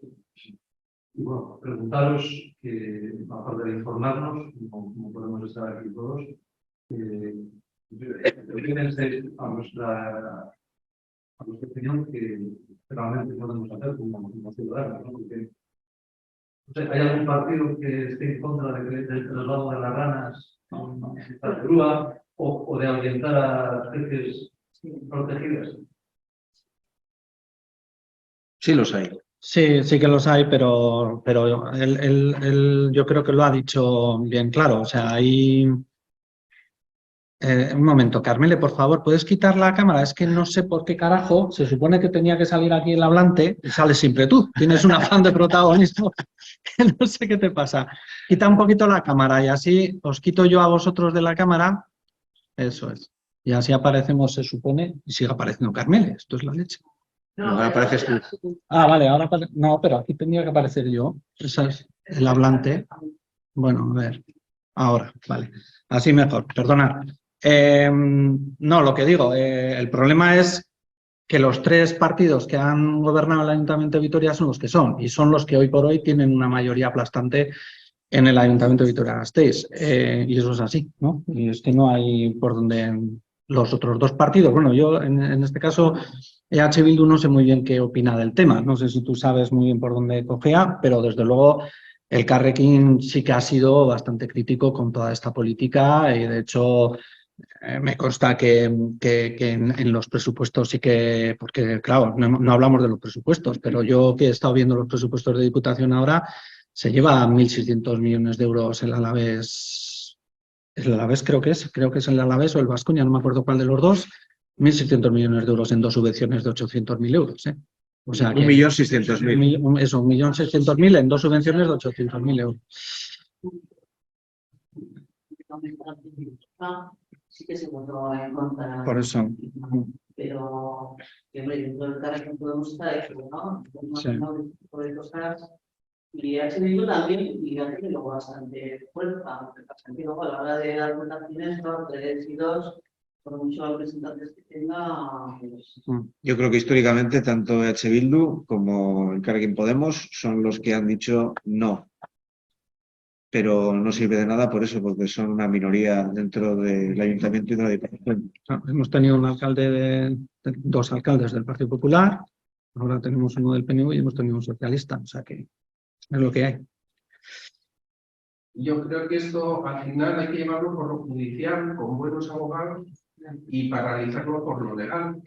Y bueno, preguntaros, que aparte de informarnos, como podemos estar aquí todos, a nuestra opinión que realmente podemos hacer como ciudadanos, ¿no? Porque ¿hay algún partido que esté en contra del traslado de las ranas a la grúa o de ahuyentar a especies protegidas? Sí los hay. sí, sí que los hay, pero él yo creo que lo ha dicho bien claro. O sea, hay... un momento, Carmele, por favor, ¿puedes quitar la cámara? Es que no sé por qué carajo, se supone que tenía que salir aquí el hablante y sales siempre tú. Tienes un afán de protagonismo que no sé qué te pasa. Quita un poquito la cámara y así os quito yo a vosotros de la cámara. Eso es. Y así aparecemos, se supone, y sigue apareciendo Carmele. Esto es la leche. No, ahora apareces tú. Ah, vale, ahora no, pero aquí tendría que aparecer yo. Ese es el hablante. Bueno, a ver. Ahora, vale. Así mejor, perdonad. No, lo que digo, el problema es que los tres partidos que han gobernado el Ayuntamiento de Vitoria son los que son, y son los que hoy por hoy tienen una mayoría aplastante en el Ayuntamiento de Vitoria-Gasteiz. Y eso es así, ¿no? Y es que no hay por donde los otros dos partidos. Bueno, yo en este caso, EH Bildu no sé muy bien qué opina del tema. No sé si tú sabes muy bien por dónde cogea, pero desde luego el Carrequín sí que ha sido bastante crítico con toda esta política y de hecho me consta que en los presupuestos sí que, porque claro, no hablamos de los presupuestos, pero yo que he estado viendo los presupuestos de Diputación ahora, se lleva 1.600 millones de euros el Alavés creo que es el Alavés o el Baskonia, no me acuerdo cuál de los dos, 1.600 millones de euros en dos subvenciones de 800.000 euros, ¿eh? O sea, 1.600.000. Eso, 1.600.000 en dos subvenciones de 800.000 euros. Sí que se votó en contra. Por eso. Pero dentro del caso que podemos estar hecho, ¿no? Sí. De cosas. Y ha sido también, y ha tenido bastante fuerza, porque luego a la hora de dar votaciones, 3 y 2, por muchos representantes que tenga, pues, Yo creo que históricamente tanto EH Bildu como Elkarrekin Podemos son los que han dicho no. Pero no sirve de nada por eso, porque son una minoría dentro del ayuntamiento y de la diputación. Hemos tenido un alcalde dos alcaldes del Partido Popular, ahora tenemos uno del PNV y hemos tenido un socialista, o sea que es lo que hay. Yo creo que esto al final hay que llevarlo por lo judicial, con buenos abogados y paralizarlo por lo legal,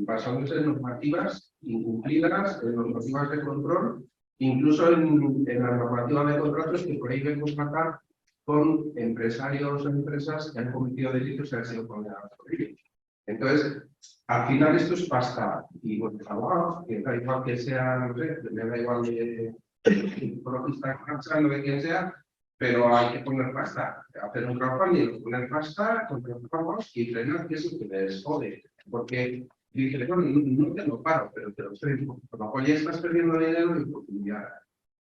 basándose en normativas incumplidas, en normativas de control, incluso en la normativa de contratos que prohíben contratar con empresarios o empresas que han cometido delitos y han sido condenados por ellos. Entonces, al final esto es pasta y buenos abogados, que da igual que sea, no sé, me da igual de ecologista, de quien sea, pero hay que poner pasta, hacer un crowdfunding, poner pasta, contratamos y frenar, que es lo que les jode, porque dice, bueno, no te lo paro, pero te lo estoy, por lo cual ya estás perdiendo dinero y oportunidad.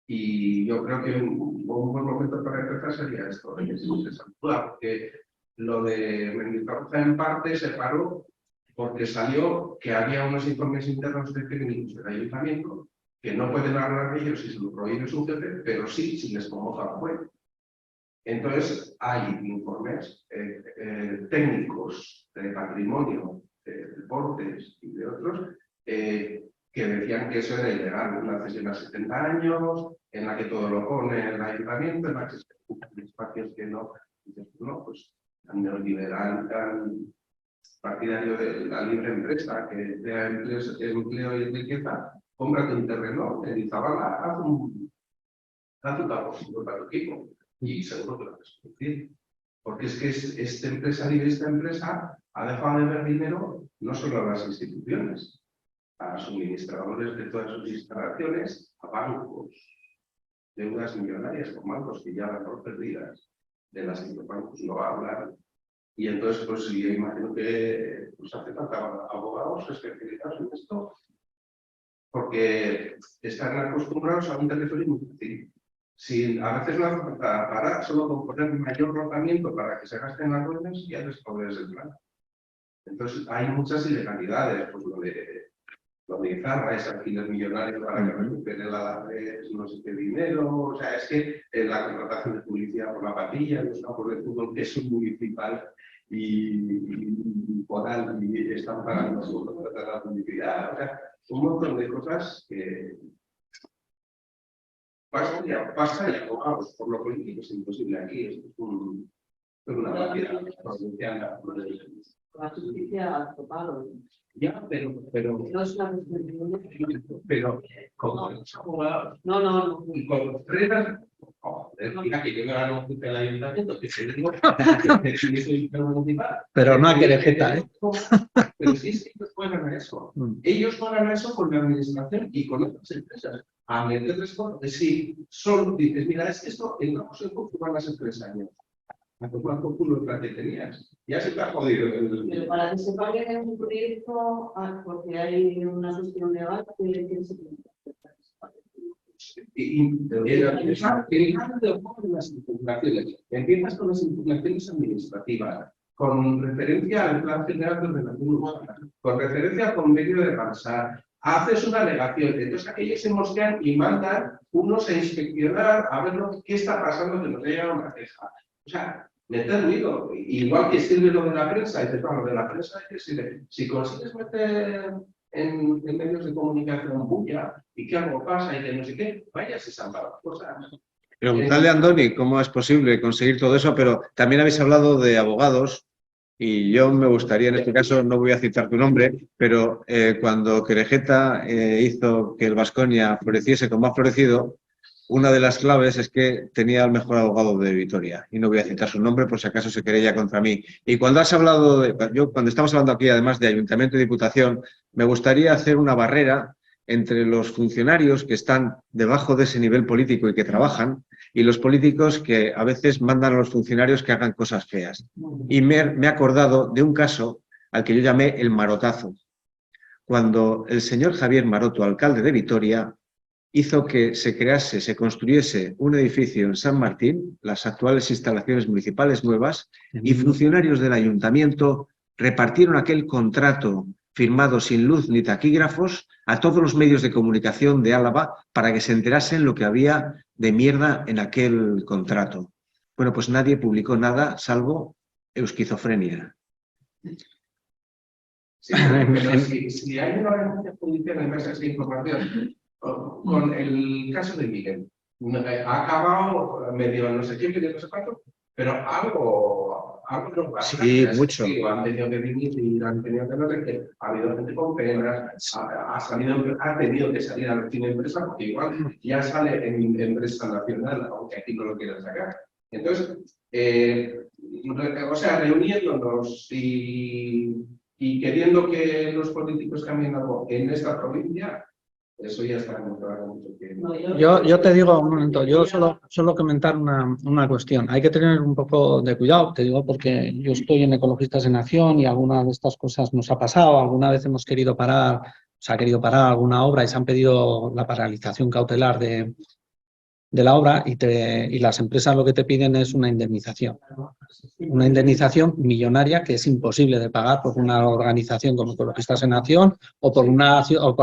Y yo creo que un buen momento para empezar sería esto, que se saluda, porque lo de Mendizorroza en parte se paró porque salió que había unos informes internos de técnicos del ayuntamiento que no pueden hablar de ellos si se lo prohíbe su jefe, pero sí si les convoca la web. Entonces, hay informes técnicos de patrimonio, de deportes y de otros que decían que eso era ilegal, una cesión a 70 años, en la que todo lo pone el ayuntamiento, en la que se ocupan espacios que no, pues tan neoliberal, tan partidario de la libre empresa, que crea empleo y riqueza, cómprate un terreno en Izabala, haz un taposillo para tu equipo y seguro que lo vas a cumplir. Porque es que este empresario y esta empresa ha dejado de ver dinero no solo a las instituciones, a suministradores de todas sus instalaciones, a bancos, deudas millonarias con bancos que ya dan por perdidas, de las que los bancos no hablan. Y entonces, pues yo imagino que pues, hace falta abogados especializados en esto, porque están acostumbrados a un territorio muy fácil. Si a veces no hace falta parar, solo con poner mayor rotamiento para que se gasten las ruedas, ya les pones el plan. Entonces, hay muchas ilegalidades, pues lo de Izarra es alquiler millonario para que recupere la no sé qué dinero, o sea, es que la contratación de publicidad por la patilla, los campos de fútbol, que es un municipal y foral, y están pagando su contratar la publicidad, o sea, un montón de cosas que pasa y abogados, por lo político es imposible aquí, es una partida provincial. la justicia ha topado. Ya, pero No es una cuestión de... pero como los abogados No. y con los frenas, mira que yo me gano un del ayuntamiento, que se digo, Pero no a querejeta, ¿eh? Pero sí, sí, ellos juegan a eso. Ellos juegan a eso con la administración y con otras empresas. A meterles con si solo dices, mira, es que esto entramos en conflicto hace 3 años. A tomar por culo el plan que tenías. Ya se te ha jodido. Pero para que se pague en un proyecto, porque hay una cuestión legal que se las impugnaciones. Empiezas con las impugnaciones administrativas, con referencia al Plan General de Ordenación Urbana, con referencia al convenio de Pansar. Haces una alegación, entonces aquellos se mosquean y mandan unos a inspeccionar a ver qué está pasando, que nos ha llegado una queja. O sea, meter ruido, igual que sirve lo de la prensa, y lo de la prensa es que sirve. Si consigues meter en medios de comunicación bulla y que algo pasa y que no sé qué, vaya, se salva las cosas. Preguntarle a Andoni cómo es posible conseguir todo eso, pero también habéis hablado de abogados y yo me gustaría, en este caso, no voy a citar tu nombre, pero cuando Querejeta hizo que el Baskonia floreciese como ha florecido, una de las claves es que tenía el mejor abogado de Vitoria, y no voy a citar su nombre por si acaso se querella contra mí. Y cuando has hablado, cuando estamos hablando aquí además de Ayuntamiento y Diputación, me gustaría hacer una barrera entre los funcionarios que están debajo de ese nivel político y que trabajan, y los políticos que a veces mandan a los funcionarios que hagan cosas feas. Y me he acordado de un caso al que yo llamé el marotazo. Cuando el señor Javier Maroto, alcalde de Vitoria, hizo que se construyese un edificio en San Martín, las actuales instalaciones municipales nuevas, y funcionarios del ayuntamiento repartieron aquel contrato firmado sin luz ni taquígrafos a todos los medios de comunicación de Álava para que se enterasen lo que había de mierda en aquel contrato. Bueno, pues nadie publicó nada salvo Euskizofrenia. Sí, pero si hay una denuncia judicial en base a esa información, con el caso de Miguel, ha acabado medio no sé quién, medio no sé cuánto, pero algo no va. Sí, mucho. Sí, han tenido que dimitir, han tenido que no sé qué, ha habido gente con penas, ha tenido que salir a la empresa, porque igual ya sale en empresa nacional, aunque aquí no lo quieran sacar. Entonces, o sea, reuniéndonos y queriendo que los políticos cambien algo en esta provincia, eso ya está demostrado mucho tiempo. Yo te digo un momento, yo solo comentar una cuestión. Hay que tener un poco de cuidado, te digo, porque yo estoy en Ecologistas en Acción y alguna de estas cosas nos ha pasado. Alguna vez hemos querido parar, se ha querido parar alguna obra y se han pedido la paralización cautelar de la obra y las empresas lo que te piden es una indemnización millonaria que es imposible de pagar por una organización como Ecologistas en Acción o por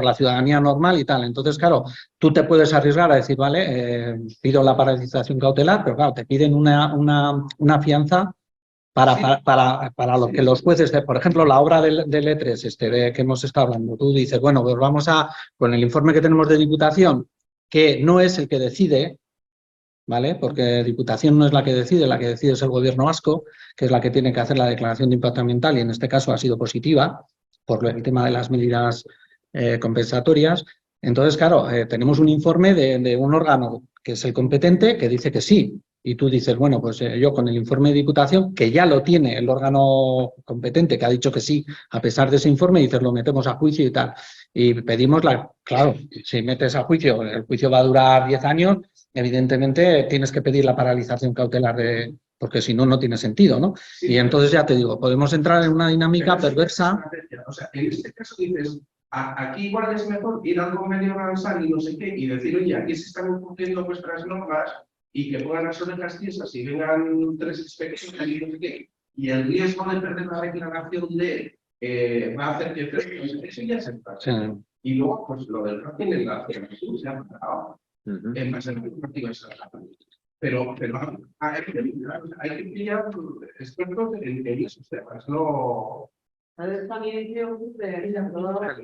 la ciudadanía normal y tal. Entonces, claro, tú te puedes arriesgar a decir, vale, pido la paralización cautelar, pero claro, te piden una fianza para lo que los jueces, por ejemplo, la obra del E3 que hemos estado hablando, tú dices, bueno, pues vamos con el informe que tenemos de Diputación, que no es el que decide, ¿vale? Porque Diputación no es la que decide es el Gobierno vasco, que es la que tiene que hacer la declaración de impacto ambiental y en este caso ha sido positiva por el tema de las medidas compensatorias. Entonces, claro, tenemos un informe de un órgano que es el competente que dice que sí. Y tú dices, bueno, pues yo con el informe de Diputación, que ya lo tiene el órgano competente, que ha dicho que sí, a pesar de ese informe, dices, lo metemos a juicio y tal. Y pedimos claro, si metes a juicio, el juicio va a durar 10 años, evidentemente tienes que pedir la paralización cautelar porque si no, no tiene sentido, ¿no? Sí, y entonces ya te digo, podemos entrar en una dinámica perversa. O sea, en este caso dices, aquí igual es mejor ir al convenio avanzar y no sé qué, y decir, oye, aquí se están incumpliendo vuestras normas y que pongan las orejas tiesas y vengan 3 inspecciones y no sé qué, y el riesgo de perder la declaración va a hacer que eso ya se pasa. Sí. Y luego, pues lo del fracking en la ciudad se ha pasado en base a la normativa estatal. Pero hay que pillar expertos en esos temas, no. A ver, también yo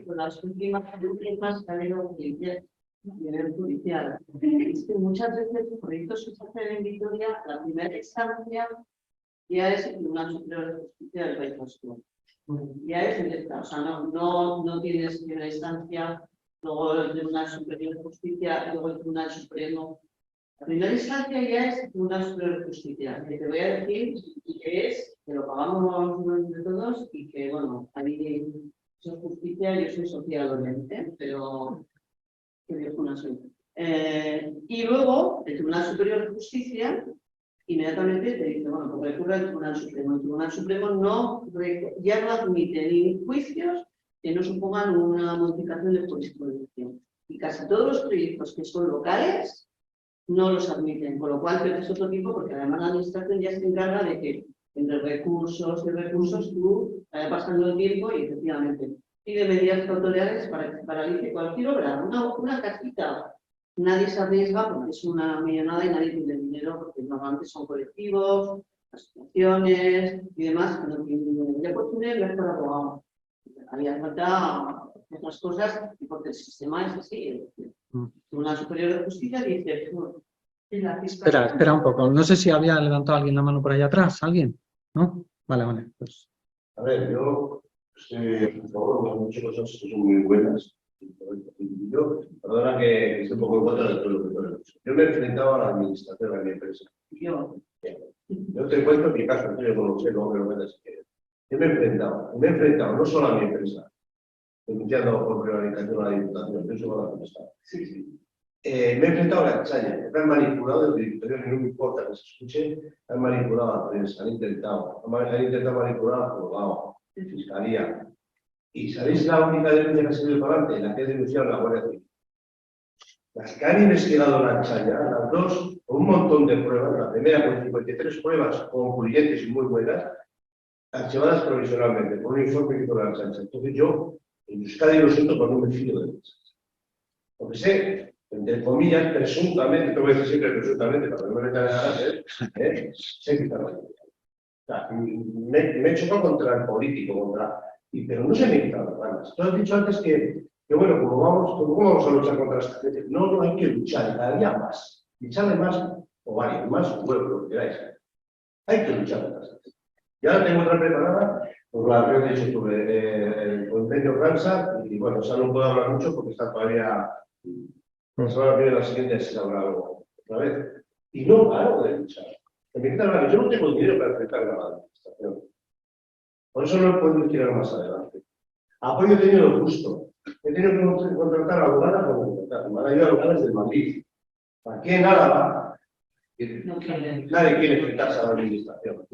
con las últimas que ha habido nivel judicial. Es que muchas veces los proyectos que se hacen en Vitoria, la primera instancia ya es el Tribunal Superior de Justicia del País Vasco. Ya es directa, o sea, no tienes primera instancia, luego el Tribunal Superior de Justicia, luego el Tribunal Supremo. La primera instancia ya es el Tribunal Superior de Justicia, que te voy a decir que es, que lo pagamos entre todos y que, bueno, a mí soy justicia, yo soy social, obviamente, pero que Dios una soy. Y luego, el Tribunal Superior de Justicia inmediatamente te dice, bueno, pues recurre al Tribunal Supremo. El Tribunal Supremo ya no admite ni juicios que no supongan una modificación de jurisprudencia. Y casi todos los proyectos que son locales no los admiten, con lo cual pierdes otro tiempo porque además la administración ya se encarga de que entre recursos y recursos tú vaya pasando el tiempo y efectivamente pide medidas cautelarias para que se paralice cualquier obra, una casita. Nadie se arriesga porque es una millonada y nadie tiene dinero porque normalmente son colectivos, asociaciones y demás que no tienen dinero. Ya por tener mejor abogado. Había falta otras cosas porque el sistema es así. Una superior de justicia dice, Espera un poco. No sé si había levantado alguien la mano por allá atrás. ¿Alguien? ¿No? Vale. Pues. A ver, yo por favor, muchas cosas que son muy buenas. Yo, perdona que esté un poco en contra de todo lo que tú has dicho. Yo me he enfrentado a la administración de mi empresa. Yo te cuento mi caso, yo no lo sé, luego me lo voy a decir. Yo me he enfrentado no solo a mi empresa, denunciando por prevaricación a la Diputación, yo soy la contestar. Me he enfrentado a la Chaya, que han manipulado el Diputación, y no me importa que se escuche, han manipulado a la prensa, han intentado manipular al juzgado, la Fiscalía. ¿Y sabéis la única denuncia que ha sido para adelante? La que he denunciado en la Guardia Civil. las que han investigado la Chaya, las dos, con un montón de pruebas, la primera con 53 pruebas concluyentes y muy buenas, archivadas provisionalmente por un informe que hizo la Chancha. Entonces yo, en Euskadi lo siento, pero no me fío de ellos. Porque sé, entre comillas, presuntamente, te voy a decir siempre presuntamente, para que no me metan en la sé que está mal. O sea, me he chocado contra el político, pero no se me quitan las ganas. Tú has dicho antes que bueno, ¿cómo vamos a luchar contra esta gente? No hay que luchar, cada día más. Echarle más ovarios, más huevos, lo que queráis. Hay que luchar contra esta gente. Y ahora tengo otra preparada, por la que os he dicho sobre el convenio Ramsar, y bueno, o sea, no puedo hablar mucho porque está todavía. La semana que viene, la siguiente, se habla algo otra vez. Y no paro de luchar. Yo no tengo dinero para enfrentar la administración. Por eso no puedo tirar más adelante. Apoyo he tenido justo. He tenido que contratar a abogadas para contratar. Me han ayudado abogadas del Madrid. Aquí en Álava, nadie quiere enfrentarse a la administración.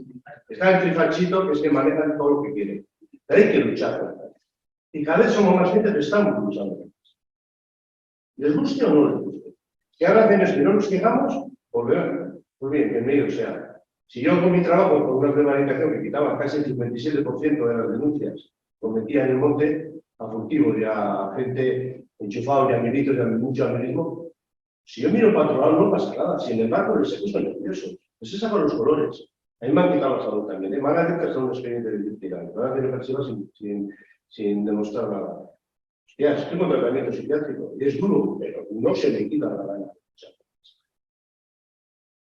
Está el trifachito que se maneja todo lo que quiere. Pero hay que luchar contra eso. Y cada vez somos más gente que estamos luchando. ¿Les guste o no les guste? Si ahora hacen es que no nos quejamos, pues bien, bienvenido sea. Si yo con mi trabajo, con una prevaricación que quitaba casi el 57% de las denuncias, lo metía en el monte a furtivos y a gente enchufada y a militos y a mucho amilismo, si yo miro para otro lado no pasa nada. Sin embargo, les he puesto nerviosos. Les he sacado los colores. A mí me han quitado la salud también. Me van a decir que son un expediente de identidad. Me van a tener personas sin demostrar nada. Hostia, estoy con tratamiento psiquiátrico. Y es duro, pero no se me quita la gana.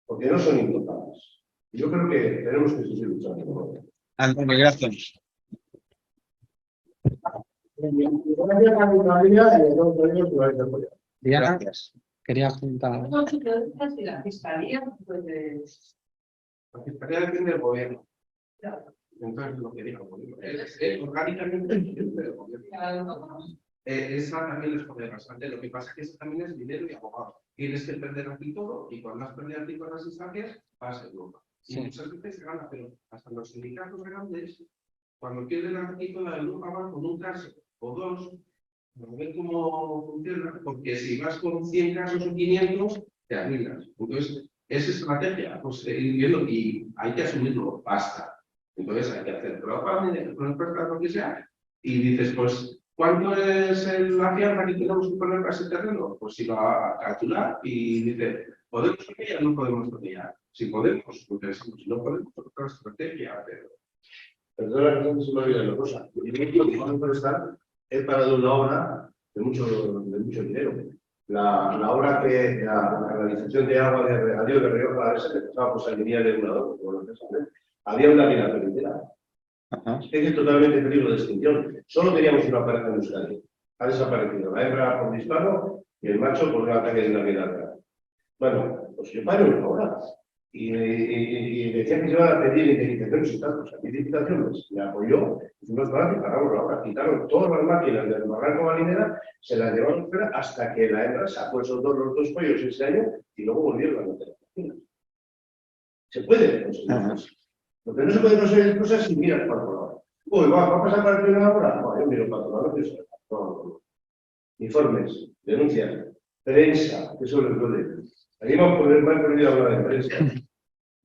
Porque no son intocables. Yo creo que tenemos que seguir luchando. Antonio, gracias. Gracias a mi familia y a todos ellos que vais a apoyar. Diana, Gracias. quería juntar. No, si te decías que la fiscalía, pues, La Fiscalía depende del gobierno. claro, Entonces, lo que digo, orgánicamente depende del gobierno. Esa también les pone bastante. Lo que pasa es que eso también es dinero y abogado. Tienes que perder aquí todo y cuando has perdido aquí todas las instancias, vas a Europa. Y muchas veces se gana, pero hasta los sindicatos grandes, cuando quieren aquí toda Europa, van con un caso o dos, a ver cómo funciona, porque si vas con 100 casos o 500, te arruinas. Entonces, esa estrategia, pues ir viendo y hay que asumirlo, basta. Entonces hay que hacer crowdfunding, con el préstamo que sea, y dices, pues, ¿cuánto es la fianza que tenemos que poner para ese terreno? Pues si va a calcular y dice, ¿podemos toquear? No podemos toquear. Si podemos, pues interesamos. Si no podemos, otra estrategia, pero... Perdona que no se me olvide una cosa. He parado una obra de mucho dinero. La obra que la canalización de agua de regadío de Rioja Alavesa, que pasaba por Salguinía de Unador, había una mina permitida. Especie totalmente en peligro de extinción. Solo teníamos una pareja en Euskadi. Ha desaparecido. La hembra por disparo y el macho por un ataque de una mina real. Bueno, pues yo paré una obra. Y decían que se iban a pedir indemnizaciones y tal. Pues aquí indemnizaciones me apoyó, hicimos balance y paramos la obra. Quitaron todas las máquinas del barranco Malinera, se las llevaron fuera hasta que la hembra sacó esos los dos pollos ese año y luego volvieron a meter las máquinas. Se puede conseguir cosas. Lo que no se puede conseguir cosas si miras para otro lado. Uy, ¿va a pasar para el una hora? No, yo miro para otro lado, no. Informes, denuncias, prensa, que eso les duele. Aquí me han prohibido hablar de prensa.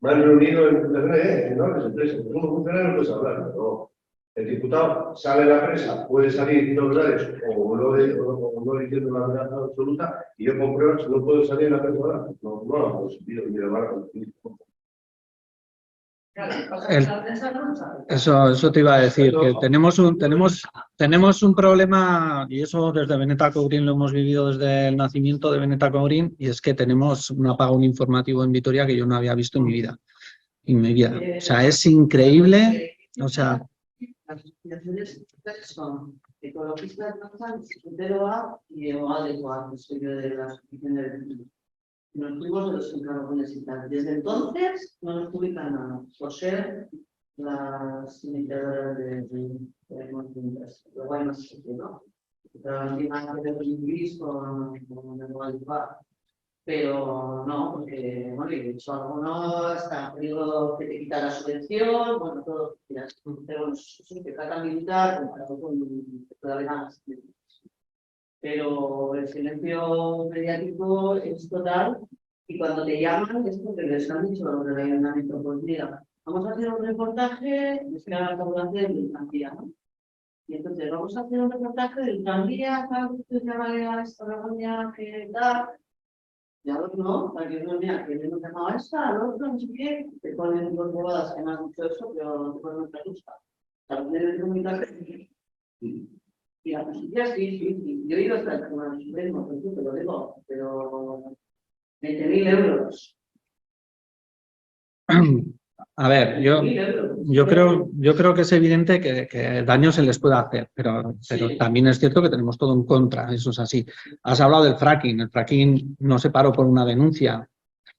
Me han reunido en enormes empresas. Como funcionario no puedes hablar, no. El diputado sale en la prensa, puede salir novedades o no diciendo la verdad absoluta, y yo con pruebas no puedo salir en la prensa. No la puedo subir, y me lo van a conseguir. Eso te iba a decir, que tenemos un problema, y eso desde Benetaco Green lo hemos vivido desde el nacimiento de Benetaco Green, y es que tenemos un apagón informativo en Vitoria que yo no había visto en mi vida. O sea, es increíble. O sea, las asociaciones son ecologistas, Frutero A y Adecuado, que soy yo de la asociación de vecinos. Nos fuimos de los encargones y tal. Desde entonces no nos publican nada, por ser las iniciadoras de movimientos. Luego hay más sitio, ¿no? Tienen que ver el gris con el Adecuado. Pero no, porque, bueno, y de hecho algunos hasta peligro que te quita la subvención, bueno, todo, pero bueno, sí, que trata militar comparado con todavía más. pero el silencio mediático es total y cuando te llaman es porque les han dicho los del ayuntamiento, pues mira, vamos a hacer un reportaje, es que ahora acabo de hacer el tranvía, ¿no? Y entonces vamos a hacer un reportaje del tranvía, tal, que se llama esta Begoña, que tal. Ya lo no, para que no mira, que no te llamaba esta, al otro, no sé qué, te ponen dos bodas que me han dicho eso, pero te ponen otra cosa. También es muy tarde. Y la justicia sí. Yo he ido hasta el Tribunal Supremo, te lo digo, pero 20.000 euros. A ver, yo creo que es evidente que daño se les puede hacer, pero también es cierto que tenemos todo en contra, eso es así. Has hablado del fracking, el fracking no se paró por una denuncia,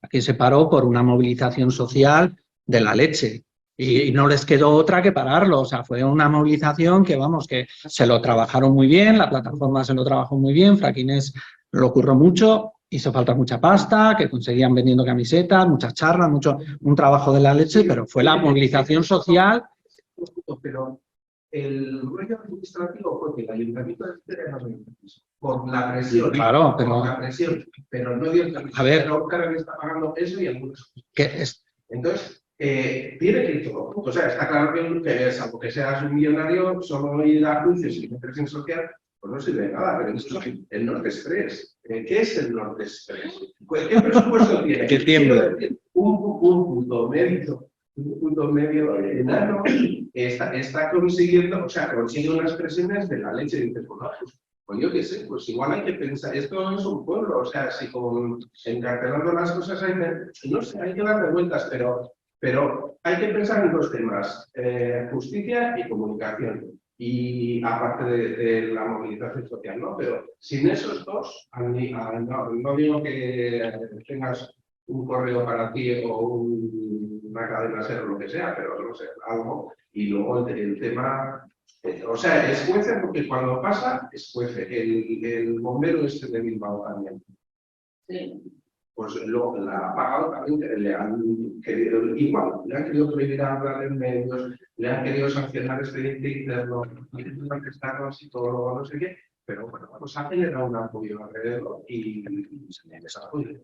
aquí se paró por una movilización social de la leche y no les quedó otra que pararlo, o sea, fue una movilización que, vamos, que se lo trabajaron muy bien, la plataforma se lo trabajó muy bien, Frackines lo curró mucho, hizo falta mucha pasta, que conseguían vendiendo camisetas, muchas charlas, un trabajo de la leche, pero fue la movilización social. Pero el rollo administrativo fue que el ayuntamiento de Vitoria por la presión, claro, pero no dio el permiso. A ver, pero Óscar le está pagando eso y algunas cosas. Entonces, tiene que ir todo. O sea, está claro que salvo que seas un millonario, solo ir a anuncios y meterse en social, pues no sirve de nada. Pero esto es el Norte Express. ¿Qué es el Norte Express? ¿Qué presupuesto tiene? ¿Qué tiembla? Un punto medio enano está consiguiendo, o sea, consigue unas presiones de la leche. Y dices, bueno, pues yo qué sé, pues igual hay que pensar, esto es un pueblo, o sea, si encarcelando las cosas no sé, hay que darle vueltas, pero hay que pensar en dos temas, justicia y comunicación. Y aparte de la movilización social, ¿no? Pero sin esos dos, no digo que tengas un correo para ti o una cadena SER o lo que sea, pero no sé, algo. Y luego el tema, o sea, escuece porque cuando pasa, escuece. El bombero este de Bilbao también. Sí. Pues la ha pagado también, le han querido, igual, le han querido prohibir hablar en medios, le han querido sancionar expediente interno, manifestarnos y todo, no sé qué, pero bueno, pues ha generado un apoyo alrededor y se le desarrolla.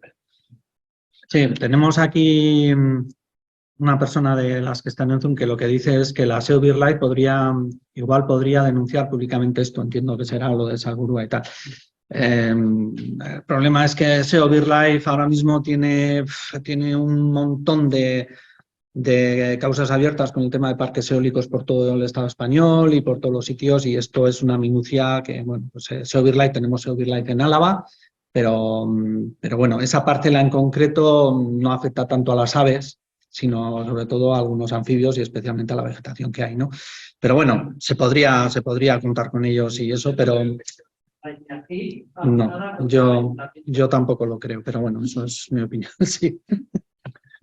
Sí, tenemos aquí una persona de las que están en Zoom que lo que dice es que la SEO Birlight igual podría denunciar públicamente esto, entiendo que será lo de Salburua y tal. El problema es que SEO Birlife ahora mismo tiene un montón de causas abiertas con el tema de parques eólicos por todo el Estado español y por todos los sitios, y esto es una minucia que, bueno, pues SEO Birlife, tenemos SEO Birlife en Álava, pero bueno, esa parcela en concreto no afecta tanto a las aves, sino sobre todo a algunos anfibios y especialmente a la vegetación que hay, ¿no? Pero bueno, se podría contar con ellos y eso, pero no, yo tampoco lo creo, pero bueno, eso es mi opinión, sí.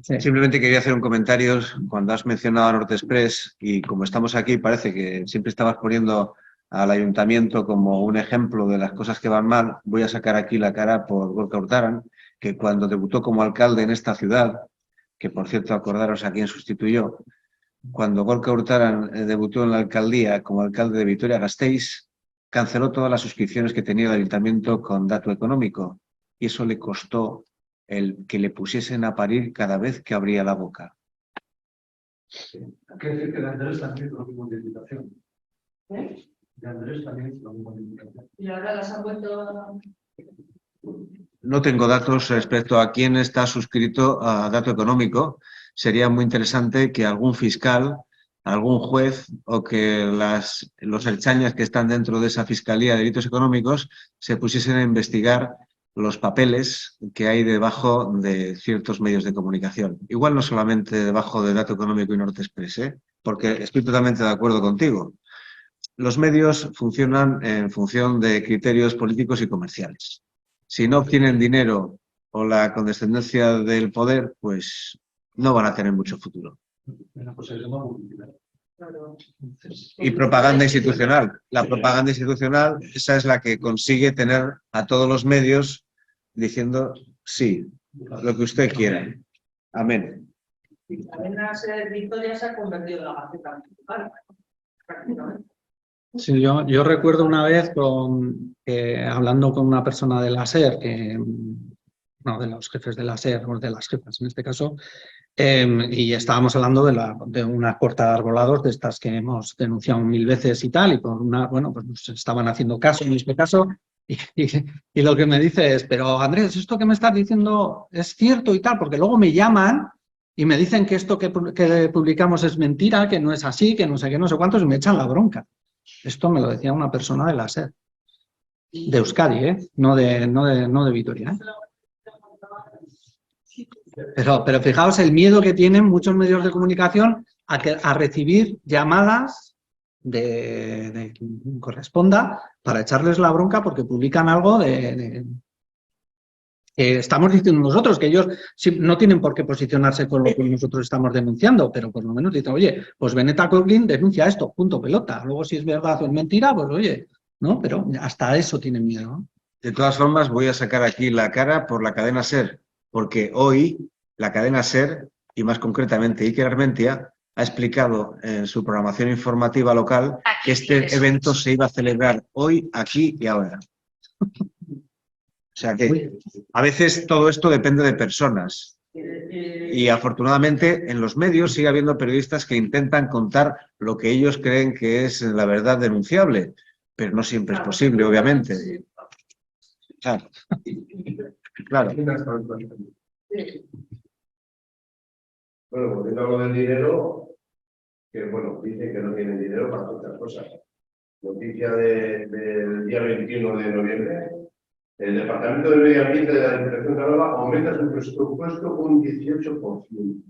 Sí. Simplemente quería hacer un comentario cuando has mencionado a Norte Express y como estamos aquí parece que siempre estabas poniendo al ayuntamiento como un ejemplo de las cosas que van mal. Voy a sacar aquí la cara por Gorka Hurtaran, que cuando debutó como alcalde en esta ciudad, que por cierto acordaros a quién sustituyó, cuando Gorka Hurtaran debutó en la alcaldía como alcalde de Vitoria-Gasteiz, canceló todas las suscripciones que tenía el ayuntamiento con dato económico y eso le costó el que le pusiesen a parir cada vez que abría la boca. Hay que decir que de Andrés también hizo lo mismo de invitación. ¿Eh? De Andrés también hizo lo mismo de invitación. Y ahora las han vuelto. No tengo datos respecto a quién está suscrito a dato económico. Sería muy interesante que algún fiscal, algún juez o que los erchañas que están dentro de esa Fiscalía de Delitos Económicos se pusiesen a investigar los papeles que hay debajo de ciertos medios de comunicación. Igual no solamente debajo de Dato Económico y Norte Express, porque estoy totalmente de acuerdo contigo. Los medios funcionan en función de criterios políticos y comerciales. Si no obtienen dinero o la condescendencia del poder, pues no van a tener mucho futuro. Pues eso no Y propaganda institucional. La propaganda institucional, esa es la que consigue tener a todos los medios diciendo sí, lo que usted quiera. Amén. La cadena SER Vitoria se ha convertido en la Gaceta Municipal, prácticamente. Sí, yo recuerdo una vez hablando con una persona de la SER, no, de los jefes de la SER, o de las jefas en este caso, y estábamos hablando de unas cortas de arbolados de estas que hemos denunciado 1000 veces y tal, y bueno, pues nos estaban haciendo caso en este caso, y lo que me dice es, pero Andrés, esto que me estás diciendo es cierto y tal, porque luego me llaman y me dicen que esto que publicamos es mentira, que no es así, que no sé qué, no sé cuántos, y me echan la bronca. Esto me lo decía una persona de la SER, de Euskadi, no de Vitoria. Pero fijaos el miedo que tienen muchos medios de comunicación a recibir llamadas de quien corresponda para echarles la bronca porque publican algo que estamos diciendo nosotros, que ellos no tienen por qué posicionarse con lo que nosotros estamos denunciando, pero por lo menos dicen, oye, pues Beneta Coughlin denuncia esto, punto, pelota. Luego si es verdad o es mentira, pues oye, ¿no? Pero hasta eso tienen miedo, ¿no? De todas formas, voy a sacar aquí la cara por la cadena SER, porque hoy la cadena SER, y más concretamente Iker Armentia, ha explicado en su programación informativa local que este evento se iba a celebrar hoy, aquí y ahora. O sea que a veces todo esto depende de personas. Y afortunadamente en los medios sigue habiendo periodistas que intentan contar lo que ellos creen que es la verdad denunciable, pero no siempre es posible, obviamente. Claro. Claro. Bueno, volviendo a lo del dinero, que bueno, dicen que no tienen dinero para otras cosas. Noticia del día 21 de noviembre. El Departamento de Medio Ambiente de la Diputación de Álava aumenta su presupuesto un 18%.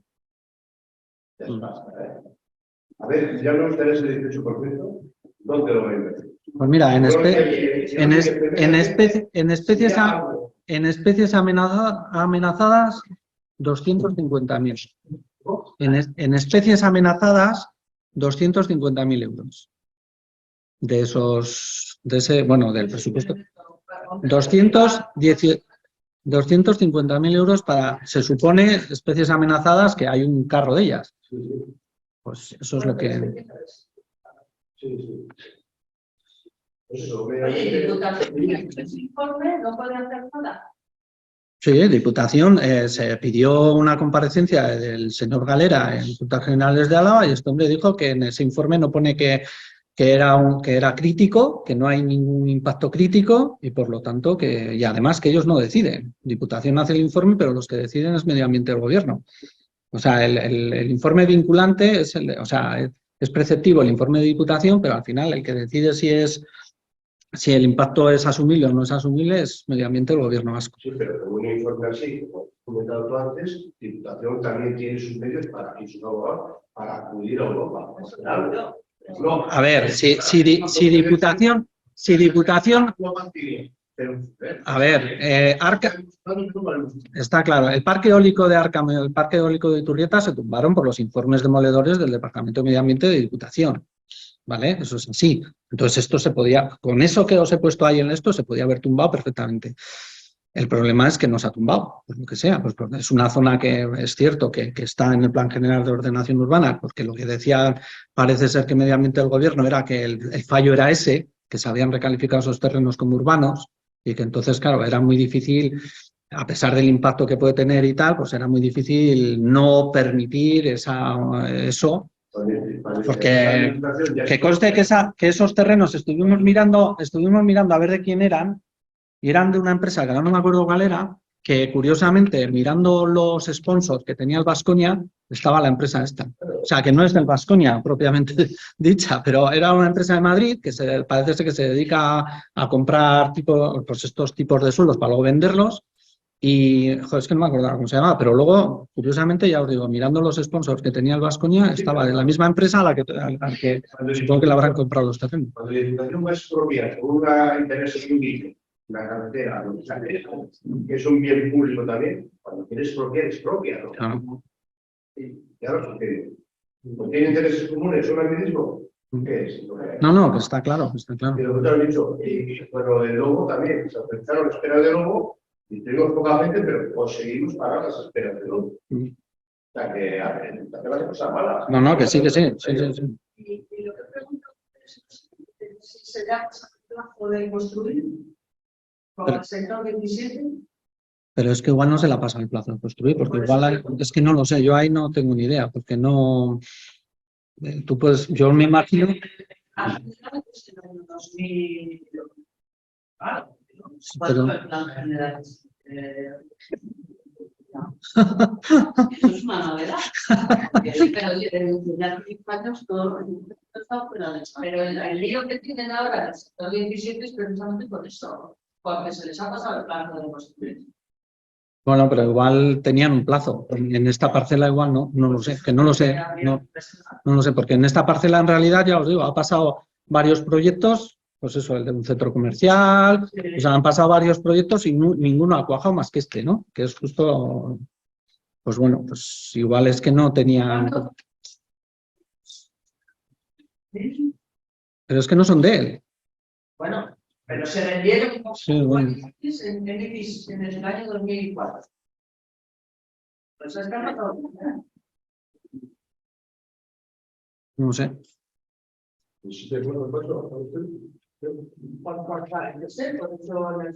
Ya está, A ver, ya me gustaría ese 18%. ¿Dónde lo va a invertir? Pues mira, en especies amenazadas, 250.000. En especies amenazadas, 250.000 euros. Del presupuesto. 250.000 euros para, se supone, especies amenazadas, que hay un carro de ellas. Pues eso es lo que... Sí. Pues eso, Oye, ¿y Diputación ese informe no puede hacer nada? Sí, Diputación se pidió una comparecencia del señor Galera en Juntas Generales de Álava y este hombre dijo que en ese informe no pone que era crítico, que no hay ningún impacto crítico y por lo tanto y además que ellos no deciden. Diputación hace el informe, pero los que deciden es Medio Ambiente del Gobierno. O sea, el informe vinculante es preceptivo el informe de Diputación, pero al final el que decide si el impacto es asumible o no es asumible es Medio Ambiente del Gobierno vasco. Sí, pero con un informe así, como he comentado tú antes, Diputación también tiene sus medios y sus abogados para acudir a Europa. No, a ver, si Diputación... A ver, está claro, el parque eólico de Árcamo y el parque eólico de Iturrieta se tumbaron por los informes demoledores del Departamento de Medio Ambiente de Diputación. ¿Vale? Eso es así. Entonces esto se podía, con eso que os he puesto ahí en esto, se podía haber tumbado perfectamente. El problema es que no se ha tumbado, por lo que sea. Pues es una zona que es cierto que está en el Plan General de Ordenación Urbana, porque lo que decía parece ser que Medio Ambiente del Gobierno era que el fallo era ese, que se habían recalificado esos terrenos como urbanos y que entonces, claro, era muy difícil, a pesar del impacto que puede tener y tal, pues era muy difícil no permitir eso. Porque que conste que esos terrenos estuvimos mirando a ver de quién eran, y eran de una empresa que ahora no me acuerdo cuál era, que curiosamente mirando los sponsors que tenía el Baskonia, estaba la empresa esta. O sea, que no es del Baskonia propiamente dicha, pero era una empresa de Madrid que parece ser que se dedica a comprar estos tipos de suelos para luego venderlos. Y, joder, es que no me acordaba cómo se llamaba, pero luego, curiosamente, ya os digo, mirando los sponsors que tenía el Baskonia, estaba en la misma empresa a la que supongo que le habrán comprado los terrenos. Cuando la Diputación va a expropiar con un interés público, la carretera, que es un bien público también, cuando quieres expropia, ¿no? Claro. Ya lo sucede. ¿Tiene intereses comunes un ambientismo? ¿Qué es? No, pues está claro, está claro. Y lo que te has dicho, bueno, el lobo también, se aceptaron las esperas de lobo. Y tenemos poca gente, pero conseguimos pagar las esperas de lobo. O sea, que hace las cosas malas. No, que sí. Y lo que pregunto es, se le ha pasado el plazo de construir con el sector 27. Pero es que igual no se le ha pasado el plazo de construir, porque igual es que no lo sé, yo ahí no tengo ni idea, porque no. Tú puedes, yo me imagino. A finales del año 2000. Claro, Pero- ¿Cuál fue el plan general? Eso es una novedad. Pero desde hace 5 años todo está fuera de España. pero el lío que tienen ahora en el sector 17 es precisamente por eso, porque se les ha pasado el plazo de construir. Bueno, pero igual tenían un plazo. En esta parcela igual no lo sé, que no lo sé, no lo sé, porque en esta parcela en realidad, ya os digo, ha pasado varios proyectos, pues eso, el de un centro comercial, o sea, han pasado varios proyectos y ninguno ha cuajado más que este, ¿no? Que es justo, pues bueno, pues igual es que no tenían, pero es que no son de él. Bueno, pero se vendieron Sí, bueno. en el año 2004. Pues es que han pasado. No sé. Yo sé, por eso les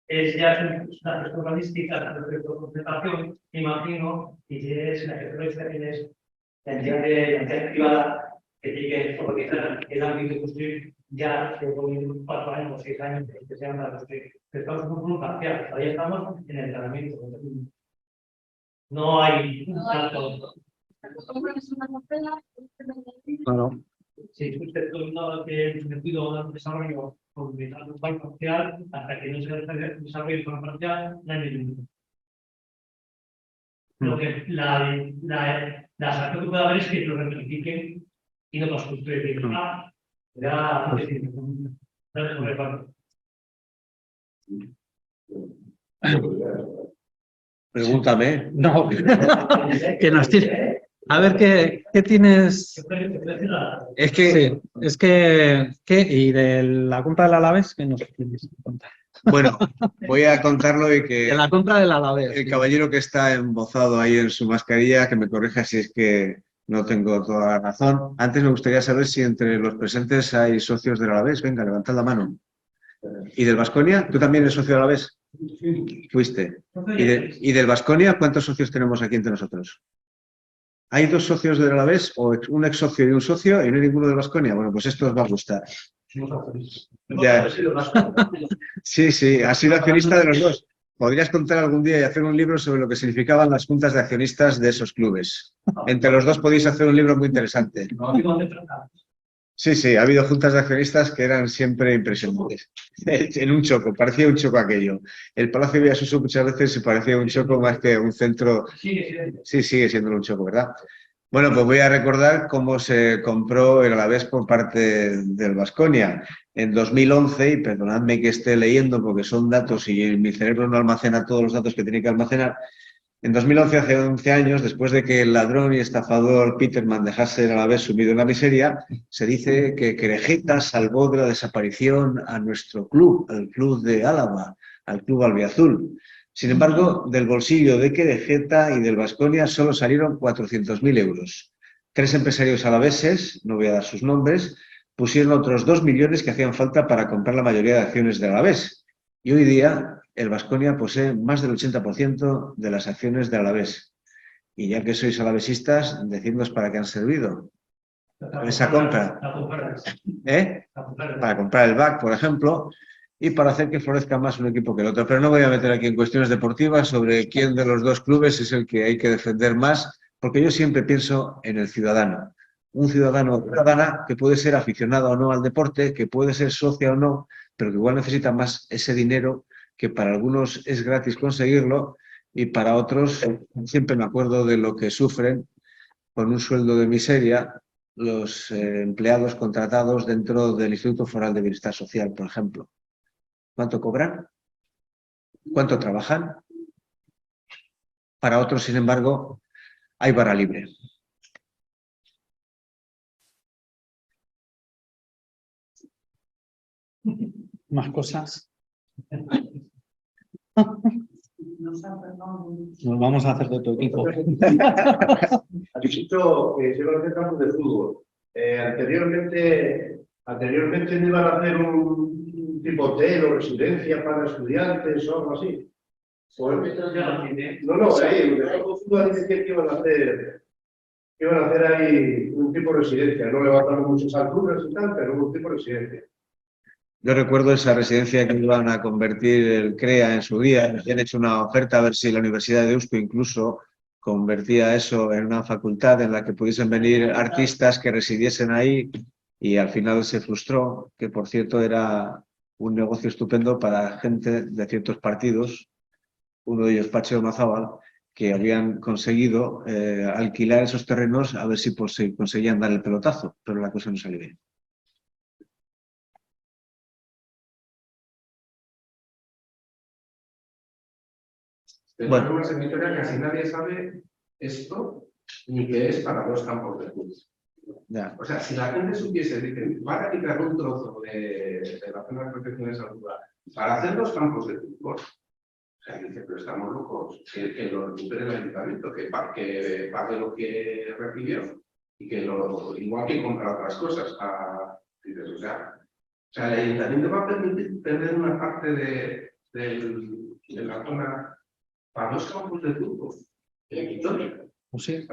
es ya una gestión urbanística, la concentración, imagino, y es la que es la entidad privada que tiene que organizar el ámbito de construir ya con 4 años o 6 años que sean para construir. Estamos en un punto parcial, todavía estamos en el tratamiento. No hay un plazo. Claro. Si usted no que pido un desarrollo con un plan parcial, hasta que no se desarrolle el plan parcial, no hay ningún. Lo que la sanción que puede haber es que lo rectifiquen y no nos construyen. Ya, Pregúntame. No, que nos tiene. A ver, ¿qué tienes? Es que, Sí, es que, ¿qué? Y de la compra del Alavés, ¿qué nos tienes que contar? bueno, voy a contarlo y que De la compra del Alavés. el sí. caballero que está embozado ahí en su mascarilla, que me corrija si es que no tengo toda la razón. Antes me gustaría saber si entre los presentes hay socios del Alavés. Venga, levantad la mano. ¿Y del Baskonia? ¿Tú también eres socio del Alavés? Fuiste. ¿Y del Baskonia cuántos socios tenemos aquí entre nosotros? ¿Hay 2 socios del Alavés o un ex socio y un socio y no hay ninguno del Baskonia? Bueno, pues esto os va a gustar. Ya. Sí, sí, has sido accionista de los dos. Podrías contar algún día y hacer un libro sobre lo que significaban las juntas de accionistas de esos clubes. Entre los dos podéis hacer un libro muy interesante. Sí, sí, ha habido juntas de accionistas que eran siempre impresionantes. En un choco, parecía un choco aquello. El Palacio de Villasoso muchas veces se parecía un choco más que un centro. Sí, sigue siendo un choco, ¿verdad? Bueno, pues voy a recordar cómo se compró el Alavés por parte del Baskonia. En 2011, y perdonadme que esté leyendo porque son datos y mi cerebro no almacena todos los datos que tiene que almacenar. En 2011, hace 11 años, después de que el ladrón y estafador Peterman dejase el Alavés sumido en la miseria, se dice que Querejeta salvó de la desaparición a nuestro club, al club de Álava, al club albiazul. Sin embargo, del bolsillo de Querejeta y del Baskonia solo salieron 400.000 euros. 3 empresarios alaveses, no voy a dar sus nombres, pusieron otros 2 millones que hacían falta para comprar la mayoría de acciones del Alavés. Y hoy día el Baskonia posee más del 80% de las acciones de Alavés. Y ya que sois alavesistas, decidnos para qué han servido esa compra. Para comprar el BAC, por ejemplo, y para hacer que florezca más un equipo que el otro. Pero no voy a meter aquí en cuestiones deportivas sobre quién de los dos clubes es el que hay que defender más, porque yo siempre pienso en el ciudadano. Un ciudadano o ciudadana que puede ser aficionado o no al deporte, que puede ser socia o no, pero que igual necesita más ese dinero, que para algunos es gratis conseguirlo y para otros, siempre me acuerdo de lo que sufren con un sueldo de miseria los empleados contratados dentro del Instituto Foral de Bienestar Social, por ejemplo. ¿Cuánto cobran? ¿Cuánto trabajan? Para otros, sin embargo, hay barra libre. Más cosas. Nos ha perdonado. Nos vamos a hacer de tu equipo. Has dicho que se iban a hacer campos de fútbol. Anteriormente no iban a hacer un tipo hotel o residencia para estudiantes o algo así. No, ahí, en el campo de fútbol dice que iban a hacer ahí un tipo de residencia, no levantando muchas alturas y tal, pero un tipo de residencia. Yo recuerdo esa residencia que iban a convertir el CREA en su día. Habían hecho una oferta a ver si la Universidad de Deusto incluso convertía eso en una facultad en la que pudiesen venir artistas que residiesen ahí, y al final se frustró, que por cierto era un negocio estupendo para gente de ciertos partidos, uno de ellos Pache Mazábal, que habían conseguido alquilar esos terrenos a ver si conseguían dar el pelotazo, pero la cosa no salió bien. Bueno, en más en Vitoria casi nadie sabe esto ni qué es para dos campos de fútbol. Ya. O sea, si la gente supiese de que van a quitar un trozo de la zona de protección de salud para hacer dos campos de fútbol, o sea, dice, pero estamos locos, que lo recupere el ayuntamiento, que pague lo que recibió y que igual que compra otras cosas. Dices, o sea, el ayuntamiento va a permitir tener una parte de la zona para dos campos de fútbol en Vitoria. Pues sí.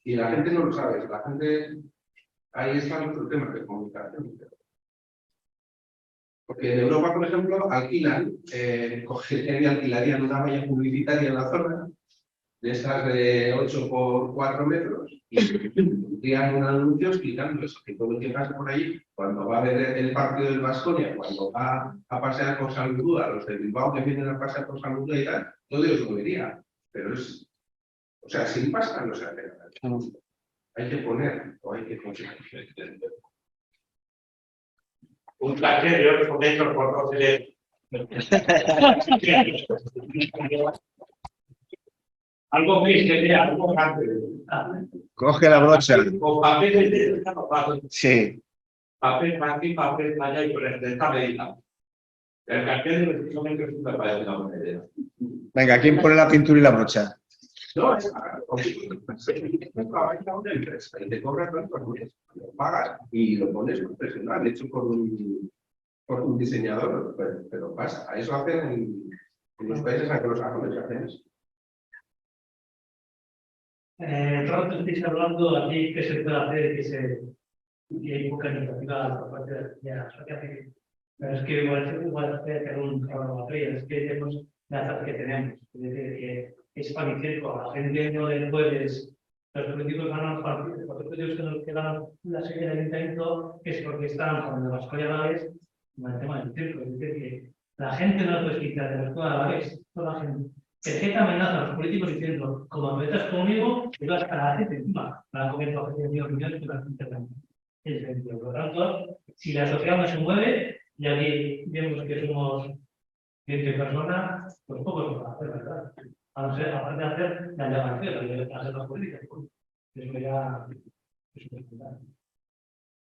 Y la gente no lo sabe, la gente, ahí está otro tema de comunicación. Porque en Europa, por ejemplo, alquilarían una valla publicitaria en la zona, de estas de 8 por 4 metros, y pondrían un anuncio explicando eso, que todo el que pase por ahí, cuando va a ver el partido del Baskonia, cuando va a pasear por Saludúa, los de Bilbao que vienen a pasear por Saludúa y tal, todo ellos lo vería. Pero es, o sea, sin pasta no se hace nada. Hay que poner, o hay que conseguir. Un placer, yo recomiendo por no tener. Algo que sería algo grande. Coge la brocha. Con papeles de esta no pasa. Sí. Papel para aquí, papel para allá y con esta medida. El cartel precisamente es una parece una buena idea. Venga, ¿quién pone la pintura y la brocha? No, es una empresa y te cobras tanto, lo pagas y lo pones profesional, hecho por un diseñador, pero pasa. Eso hacen en los países anglosajones, hacen eso. Rato estáis hablando aquí que se puede hacer, que hay poca iniciativa por parte de la sociedad civil. Pero es que igual hacer que un trabajo es que tenemos la edad que tenemos. Es decir, que es panicético, a la gente no le puedes. Los políticos ganan partidos, los políticos que nos quedan la serie del ayuntamiento es porque están con el Vasco y Alavés con el tema del circo. Es decir, que la gente no lo puede quitar de Vasco y Alavés, toda la gente. Que gente amenaza a los políticos diciendo, como me metas conmigo, te vas a la gente encima para comer tu objetivo de opiniones que la gente es. Por lo tanto, si la sociedad no se mueve, y aquí vemos que somos 20 personas, pues poco se puede hacer, ¿verdad? Aparte de hacer la llamación, de hacer las políticas. Eso ya es fundamental.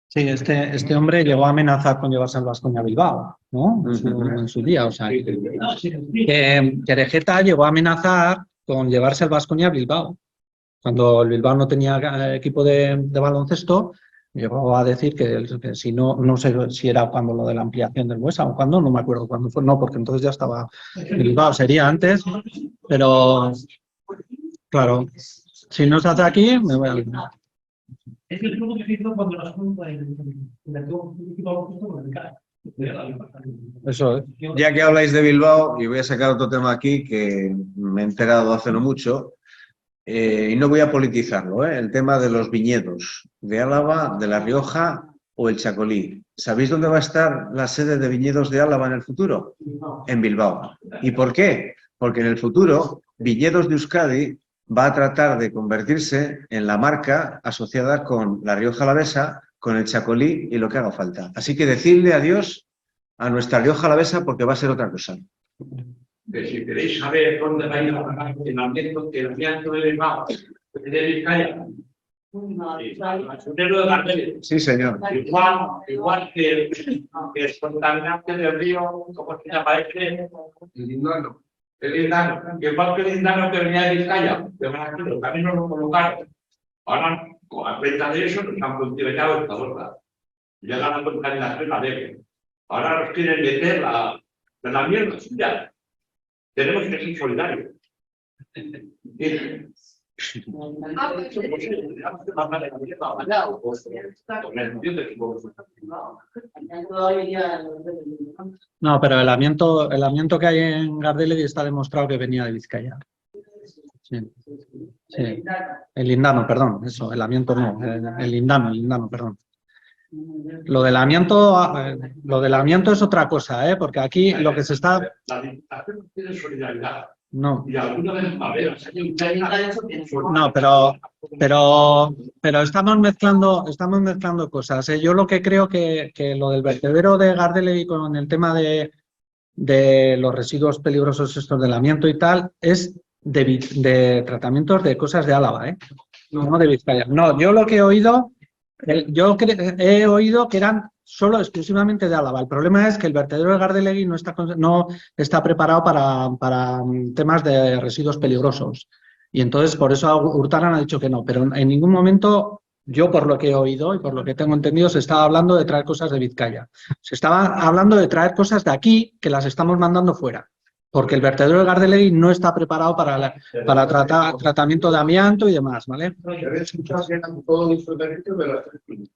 Sí, este hombre llegó a amenazar con llevarse al Baskonia a Bilbao, ¿no? En su día, o sea, que Erejeta llegó a amenazar con llevarse al Baskonia a Bilbao. Cuando el Bilbao no tenía equipo de baloncesto, llegó a decir que si no sé si era cuando lo de la ampliación del Buesa o cuando, no me acuerdo cuándo fue, no, porque entonces ya estaba Bilbao, sería antes, pero claro, si no se hace aquí, me voy a Bilbao. Es el truco que se hizo cuando las juntas en el equipo con el CAR. Eso es. Ya que habláis de Bilbao, y voy a sacar otro tema aquí que me he enterado hace no mucho, y no voy a politizarlo, el tema de los viñedos de Álava, de La Rioja o el Chacolí. ¿Sabéis dónde va a estar la sede de viñedos de Álava en el futuro? En Bilbao. ¿Y por qué? Porque en el futuro, Viñedos de Euskadi va a tratar de convertirse en la marca asociada con La Rioja Alavesa, con el Chacolí y lo que haga falta. Así que decidle adiós a nuestra Rioja Alavesa porque va a ser otra cosa. Que si queréis saber dónde va a ir el amianto de Bilbao, de Vizcaya, sí, señor. Igual que el contaminante del río, como se llama El Lindano. El lindano, que el parque lindano que venía de Vizcaya, de Manacor, también nos lo colocaron. Ahora, a cuenta de eso, nos han continuado esta otra. Llegan a contaminación alegre. Ahora nos quieren meter la mierda suya. Tenemos que ser solidarios. No, pero el amianto que hay en Gardelegui está demostrado que venía de Vizcaya. Sí. Sí. El lindano, perdón, eso, el amianto no, el lindano, perdón. Lo del amianto es otra cosa, porque aquí lo que se está... La diputación tiene solidaridad. No. Y alguna vez, a ver, No, pero estamos mezclando cosas. Yo lo que creo que lo del vertedero de Gardelegui con el tema de los residuos peligrosos estos del amianto y tal es de tratamientos de cosas de Álava, no de Vizcaya. No, yo lo que he oído, he oído que eran solo exclusivamente de Álava. El problema es que el vertedero de Gardelegui no está preparado para temas de residuos peligrosos. Y entonces por eso Hurtaran ha dicho que no, pero en ningún momento, yo por lo que he oído y por lo que tengo entendido, se estaba hablando de traer cosas de Vizcaya. Se estaba hablando de traer cosas de aquí que las estamos mandando fuera. Porque el vertedero de Gardelegui no está preparado para tratamiento de amianto y demás, ¿vale?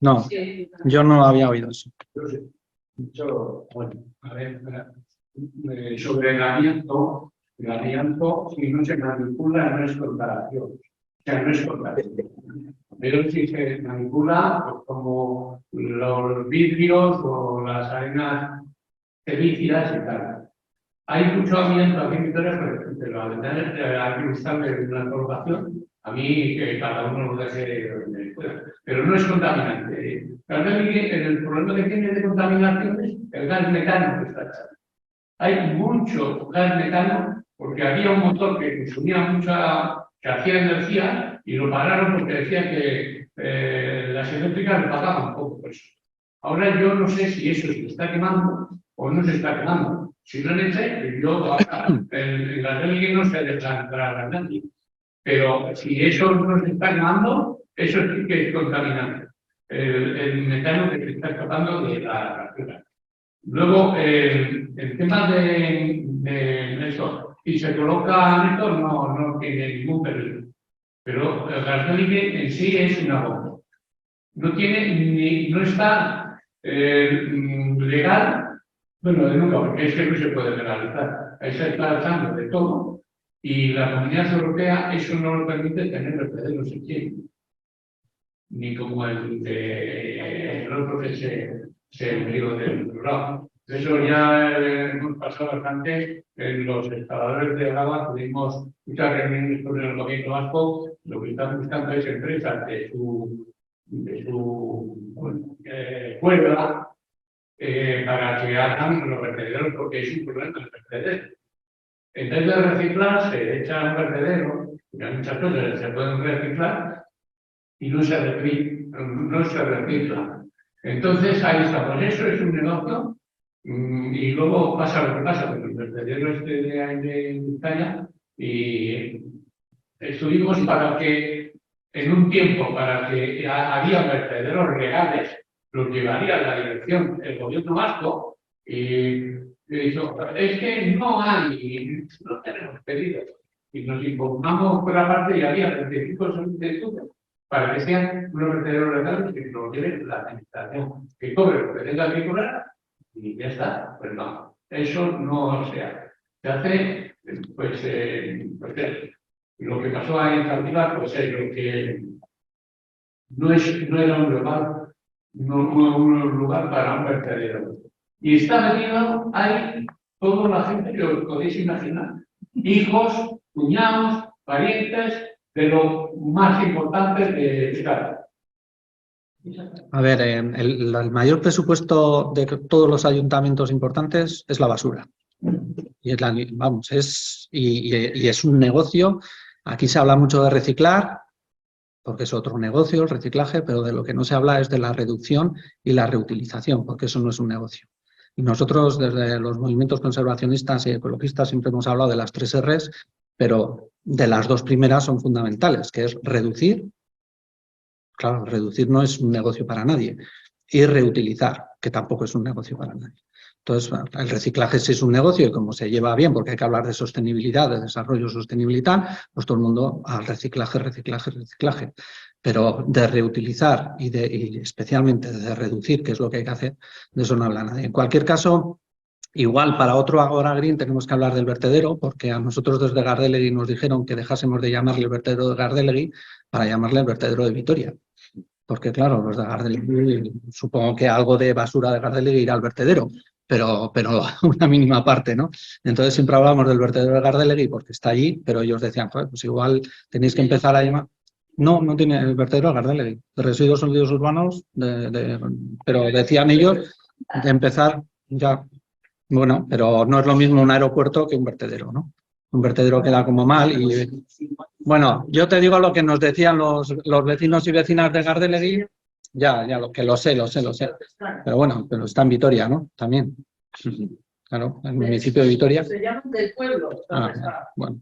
No, yo no había oído eso. Bueno, a ver, sobre el amianto, si no se manipula no es contaminación. O sea, no es contaminación. Pero si se manipula, pues como los vidrios o las arenas celícidas y tal. Hay mucho amianto aquí en Vitoria, pero al tener hay que buscarle una colocación, a mí que cada uno lo deje donde pueda. Pero no es contaminante. El problema que tiene de contaminación es el gas metano que está echando. Hay mucho gas metano porque había un motor que consumía que hacía energía y lo pararon porque decía que las eléctricas le pagaban un poco por eso. Ahora yo no sé si eso se está quemando o no se está quemando. Simplemente yo en la Gardelegui no se deja entrar a nadie. Pero si eso no se está quemando, eso sí que es contaminante. El metano que se está escapando de la carretera. Luego, el tema de eso, si se coloca esto, no tiene ningún peligro. Pero el Gardelegui en sí es una bomba. No está legal. Bueno, de nunca, porque es que no se puede legalizar. Ahí se está echando de todo y la Comunidad Europea eso no lo permite tener vertederos en Chile. Ni como el otro que se envió del programa. Eso ya hemos pasado bastante. En los excavadores de Álava tuvimos muchas reuniones con el gobierno vasco. Lo que están buscando es empresas de su puebla. Para que hagan los vertederos, porque es un problema el vertedero. En vez de reciclar, se echa un vertedero, y hay muchas cosas que se pueden reciclar y no se recicla. Entonces, ahí estamos. Eso es un negocio y luego pasa lo que pasa con el vertedero de Vizcaya y estuvimos en un tiempo para que había vertederos legales los llevaría a la dirección el gobierno vasco y dijo, es que no tenemos pedidos. Y nos informamos por la parte y había 35 solicitudes para que sean unos vertederos legales que lo lleven la administración, que cobre lo que tenga que cobrar y ya está. Pues no, eso no se hace. Se hace, pues lo que pasó ahí en Zaldivar, pues es lo que no era un lugar para un vertedero. Y está metido ahí toda la gente que os podéis imaginar. Hijos, cuñados, parientes, de lo más importante de Vizcaya. A ver, el mayor presupuesto de todos los ayuntamientos importantes es la basura. Y es un negocio. Aquí se habla mucho de reciclar, porque es otro negocio, el reciclaje, pero de lo que no se habla es de la reducción y la reutilización, porque eso no es un negocio. Y nosotros, desde los movimientos conservacionistas y ecologistas, siempre hemos hablado de las 3 Rs, pero de las 2 primeras son fundamentales, que es reducir. Claro, reducir no es un negocio para nadie. Y reutilizar, que tampoco es un negocio para nadie. Entonces, el reciclaje sí es un negocio y como se lleva bien, porque hay que hablar de sostenibilidad, de desarrollo sostenible y tal, pues todo el mundo al reciclaje. Pero de reutilizar y especialmente de reducir, que es lo que hay que hacer, de eso no habla nadie. En cualquier caso, igual para otro Agora Green tenemos que hablar del vertedero, porque a nosotros desde Gardelegui nos dijeron que dejásemos de llamarle el vertedero de Gardelegui para llamarle el vertedero de Vitoria. Porque claro, los de Gardelegui, supongo que algo de basura de Gardelegui irá al vertedero, pero una mínima parte, ¿no? Entonces siempre hablábamos del vertedero de Gardelegui porque está allí, pero ellos decían, pues igual tenéis que empezar a llamar. No tiene el vertedero de Gardelegui, de residuos sólidos urbanos, pero decían ellos de empezar ya. Bueno, pero no es lo mismo un aeropuerto que un vertedero, ¿no? Un vertedero queda como mal y... Bueno, yo te digo lo que nos decían los vecinos y vecinas de Gardelegui, ya lo sé. Pero bueno, pero está en Vitoria, ¿no? También. Claro, en el municipio de Vitoria. Se llaman del pueblo. Bueno.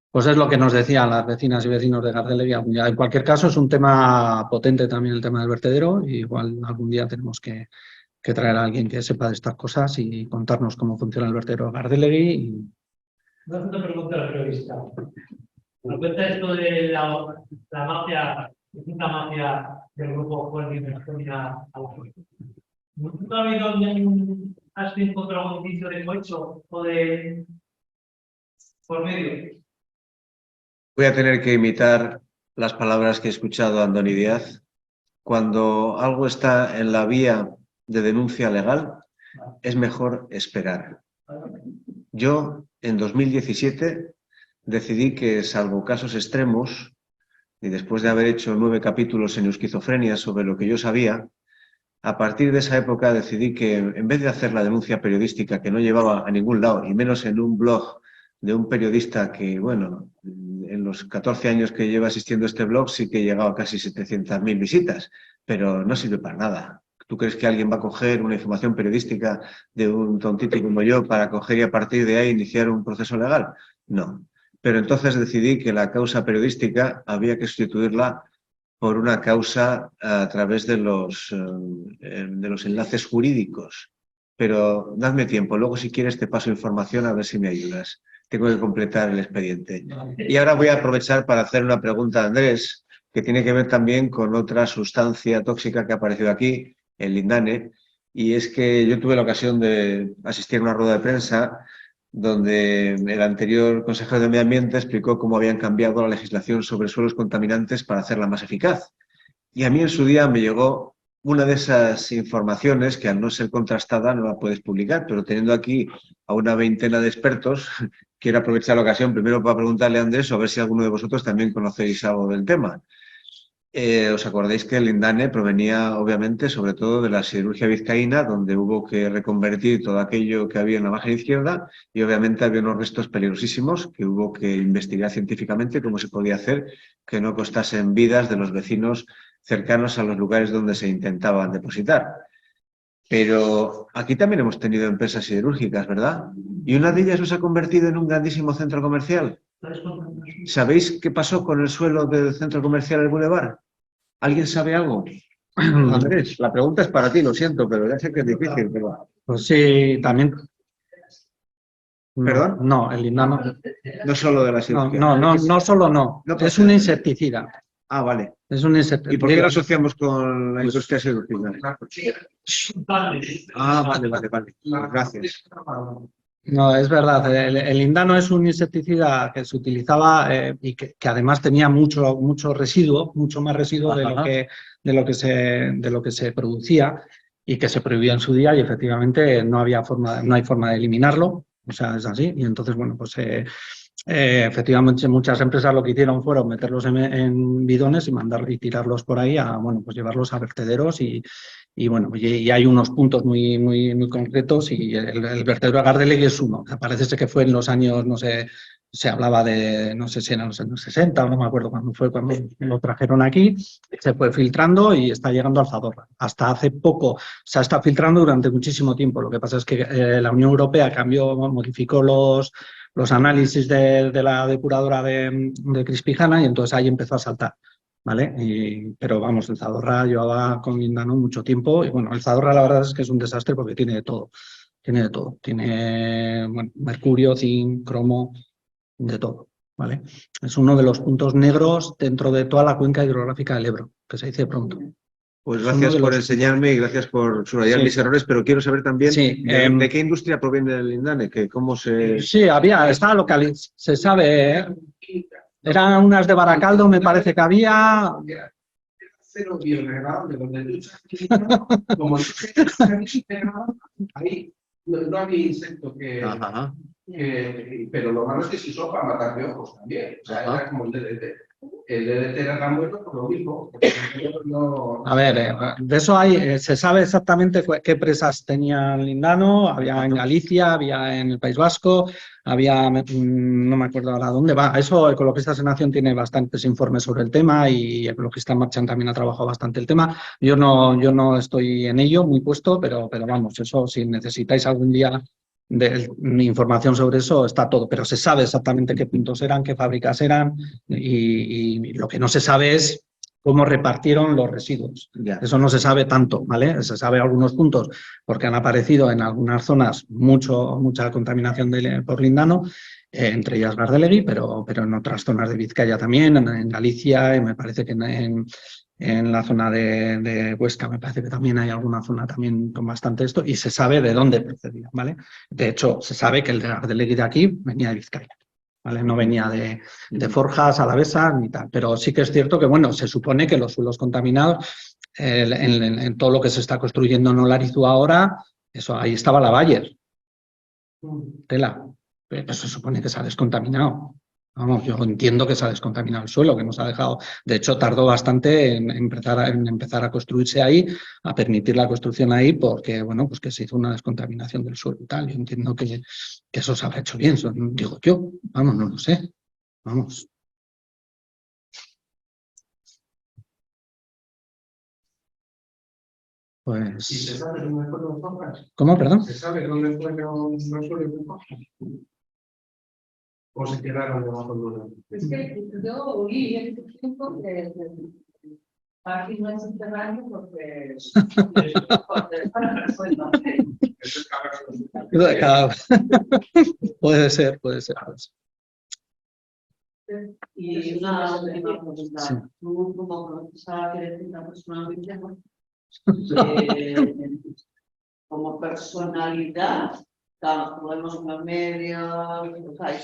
Pues es lo que nos decían las vecinas y vecinos de Gardelegui. En cualquier caso, es un tema potente también el tema del vertedero y igual algún día tenemos que traer a alguien que sepa de estas cosas y contarnos cómo funciona el vertedero de Gardelegui. No es una pregunta a la periodista. Me cuenta esto de la mafia, distinta mafia del grupo Juan de Estonia a la fuerza. ¿Nunca ha habido has encontrado algún indicio de cohecho o de por medio? Voy a tener que imitar las palabras que he escuchado a Andoni Díaz. Cuando algo está en la vía de denuncia legal, es mejor esperar. Yo, en 2017, decidí que, salvo casos extremos, y después de haber hecho 9 capítulos en esquizofrenia sobre lo que yo sabía, a partir de esa época decidí que, en vez de hacer la denuncia periodística que no llevaba a ningún lado, y menos en un blog de un periodista que, bueno, en los 14 años que lleva asistiendo a este blog sí que he llegado a casi 700.000 visitas, pero no sirve para nada. ¿Tú crees que alguien va a coger una información periodística de un tontito como yo para coger y a partir de ahí iniciar un proceso legal? No. Pero entonces decidí que la causa periodística había que sustituirla por una causa a través de los enlaces jurídicos. Pero dadme tiempo, luego si quieres te paso información a ver si me ayudas. Tengo que completar el expediente. Y ahora voy a aprovechar para hacer una pregunta a Andrés, que tiene que ver también con otra sustancia tóxica que ha aparecido aquí, el lindane, y es que yo tuve la ocasión de asistir a una rueda de prensa donde el anterior consejero de Medio Ambiente explicó cómo habían cambiado la legislación sobre suelos contaminantes para hacerla más eficaz. Y a mí en su día me llegó una de esas informaciones que al no ser contrastada no la puedes publicar, pero teniendo aquí a una veintena de expertos, quiero aprovechar la ocasión primero para preguntarle a Andrés o a ver si alguno de vosotros también conocéis algo del tema. ¿Os acordáis que el lindane provenía, obviamente, sobre todo de la siderurgia vizcaína, donde hubo que reconvertir todo aquello que había en la margen izquierda y, obviamente, había unos restos peligrosísimos que hubo que investigar científicamente cómo se podía hacer que no costasen vidas de los vecinos cercanos a los lugares donde se intentaban depositar. Pero aquí también hemos tenido empresas siderúrgicas, ¿verdad? Y una de ellas nos ha convertido en un grandísimo centro comercial. ¿Sabéis qué pasó con el suelo del centro comercial El Boulevard? ¿Alguien sabe algo? Andrés, la pregunta es para ti, lo siento, pero ya sé que es difícil. Pero... Pues sí, también. ¿Perdón? No, el lindano. No solo de la siderurgia. No solo no. Es un insecticida. Ah, vale. Es un insecticida. ¿Y por qué lo asociamos con la industria siderúrgica? Ah, vale. Gracias. No, es verdad. El lindano es un insecticida que se utilizaba y que además tenía mucho residuo, mucho más residuo de lo que se producía y que se prohibía en su día y efectivamente no hay forma de eliminarlo. O sea, es así. Y entonces, bueno, pues efectivamente muchas empresas lo que hicieron fueron meterlos en bidones y tirarlos por ahí pues llevarlos a vertederos y bueno, y hay unos puntos muy concretos y el vertedero de Gardelegui es uno. Parece que fue en los años, no sé, se hablaba de, no sé si eran los años 60, no me acuerdo cuándo fue, cuando lo trajeron aquí, se fue filtrando y está llegando al Zadorra. Hasta hace poco se ha estado filtrando durante muchísimo tiempo. Lo que pasa es que la Unión Europea modificó los análisis de la depuradora de Crispijana y entonces ahí empezó a saltar. ¿Vale? Pero vamos, el Zadorra llevaba con Lindano mucho tiempo y bueno, el Zadorra la verdad es que es un desastre porque tiene de todo. Tiene de todo. Tiene bueno, mercurio, zinc, cromo, de todo. ¿Vale? Es uno de los puntos negros dentro de toda la cuenca hidrográfica del Ebro, que se dice pronto. Pues Es gracias uno de por los- enseñarme y gracias por subrayar Sí. mis errores, pero quiero saber también Sí, de qué industria proviene el lindane, que cómo se... Sí, está localizado, se sabe, ¿eh? Eran unas de Baracaldo, me parece que había. Cero biodegradable, donde como ahí no había insecto Ajá. pero lo malo es que se usó para matar piojos también. O sea, Ajá. era como el DDT. El DDT era tan bueno por lo mismo. A ver, de eso hay, se sabe exactamente qué presas tenía Lindano, había en Galicia, había en el País Vasco, había, no me acuerdo ahora dónde va. Eso, Ecologistas en Acción tiene bastantes informes sobre el tema y Ecologistas en Marcha también ha trabajado bastante el tema. Yo no estoy en ello muy puesto, pero vamos, eso si necesitáis algún día de información sobre eso está todo, pero se sabe exactamente qué puntos eran, qué fábricas eran y lo que no se sabe es cómo repartieron los residuos. Ya. Eso no se sabe tanto, ¿vale? Se sabe algunos puntos porque han aparecido en algunas zonas mucha contaminación por lindano, entre ellas Gardelegui, pero en otras zonas de Vizcaya también, en Galicia y me parece que en la zona de Huesca me parece que también hay alguna zona también con bastante esto y se sabe de dónde procedía, ¿vale? De hecho, se sabe que el de Gardelegui de aquí venía de Vizcaya. ¿Vale? No venía de Forjas, Alavesa ni tal, pero sí que es cierto que, bueno, se supone que los suelos contaminados, en todo lo que se está construyendo en Olarizu ahora, eso, ahí estaba la Bayer, tela, pero se supone que se ha descontaminado. Vamos, yo entiendo que se ha descontaminado el suelo, que nos ha dejado, de hecho tardó bastante en empezar a construirse ahí, a permitir la construcción ahí, porque bueno, pues que se hizo una descontaminación del suelo y tal. Yo entiendo que eso se habrá hecho bien, eso digo yo, vamos, no lo sé, vamos. ¿Y se Pues, sabe dónde fueron los Forjas? ¿cómo, perdón? ¿Se sabe dónde fueron los suelos de Forjas? ¿O se quedaron debajo de los... Es que yo oí en este tiempo que aquí no es subterráneo porque Puede ser. Y una última pregunta. Sí. Tú, como profesora que eres una personalmente, como personalidad, claro, podemos en los medios, o sea,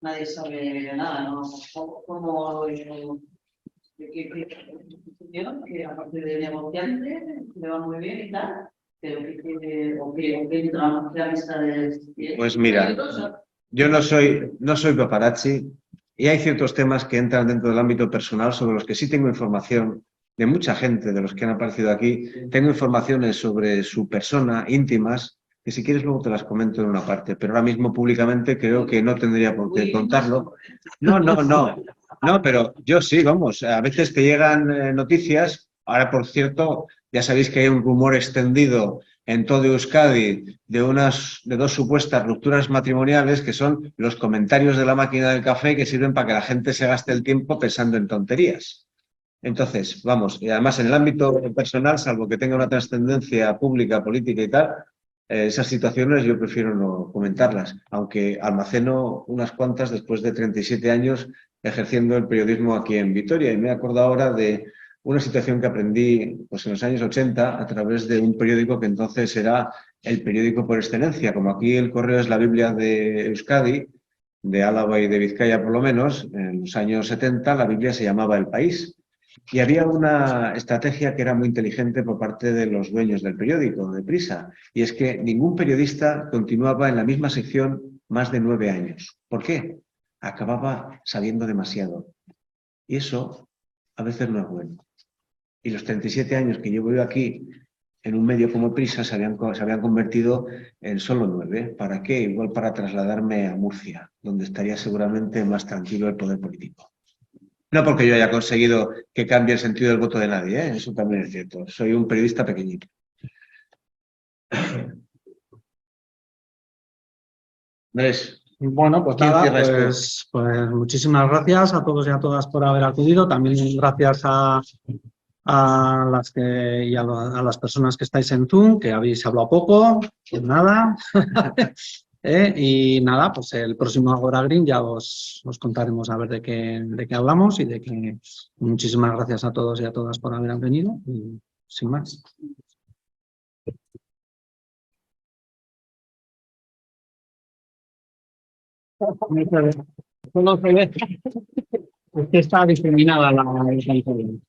nadie sabe nada, ¿no? Como que aparte de negociante, le va muy bien y tal, pero que entra a amistades. Pues mira, yo no soy paparazzi y hay ciertos temas que entran dentro del ámbito personal sobre los que sí tengo información de mucha gente, de los que han aparecido aquí. Tengo informaciones sobre su persona, íntimas, que si quieres luego te las comento en una parte, pero ahora mismo públicamente creo que no tendría por qué contarlo. No, pero yo sí, vamos, a veces te llegan noticias. Ahora, por cierto, ya sabéis que hay un rumor extendido en todo Euskadi de dos supuestas rupturas matrimoniales que son los comentarios de la máquina del café que sirven para que la gente se gaste el tiempo pensando en tonterías. Entonces, vamos, y además en el ámbito personal, salvo que tenga una trascendencia pública, política y tal, esas situaciones yo prefiero no comentarlas, aunque almaceno unas cuantas después de 37 años ejerciendo el periodismo aquí en Vitoria. Y me acuerdo ahora de una situación que aprendí pues, en los años 80 a través de un periódico que entonces era el periódico por excelencia. Como aquí el Correo es la Biblia de Euskadi, de Álava y de Vizcaya por lo menos, en los años 70 la Biblia se llamaba El País. Y había una estrategia que era muy inteligente por parte de los dueños del periódico, de Prisa, y es que ningún periodista continuaba en la misma sección más de 9 años. ¿Por qué? Acababa sabiendo demasiado. Y eso a veces no es bueno. Y los 37 años que llevo yo aquí en un medio como Prisa se habían convertido en solo 9. ¿Para qué? Igual para trasladarme a Murcia, donde estaría seguramente más tranquilo el poder político. No porque yo haya conseguido que cambie el sentido del voto de nadie, ¿eh? Eso también es cierto. Soy un periodista pequeñito. Andrés, Bueno, pues ¿quién nada, cierra esto? pues muchísimas gracias a todos y a todas por haber acudido. También gracias a las a las personas que estáis en Zoom, que habéis hablado poco, pues nada. Y nada, pues el próximo Agora Green ya os contaremos a ver de qué hablamos y de que muchísimas gracias a todos y a todas por haber venido y sin más. Solo se ve. Es que está discriminada la información.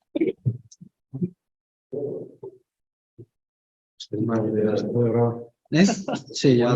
Sí, ya.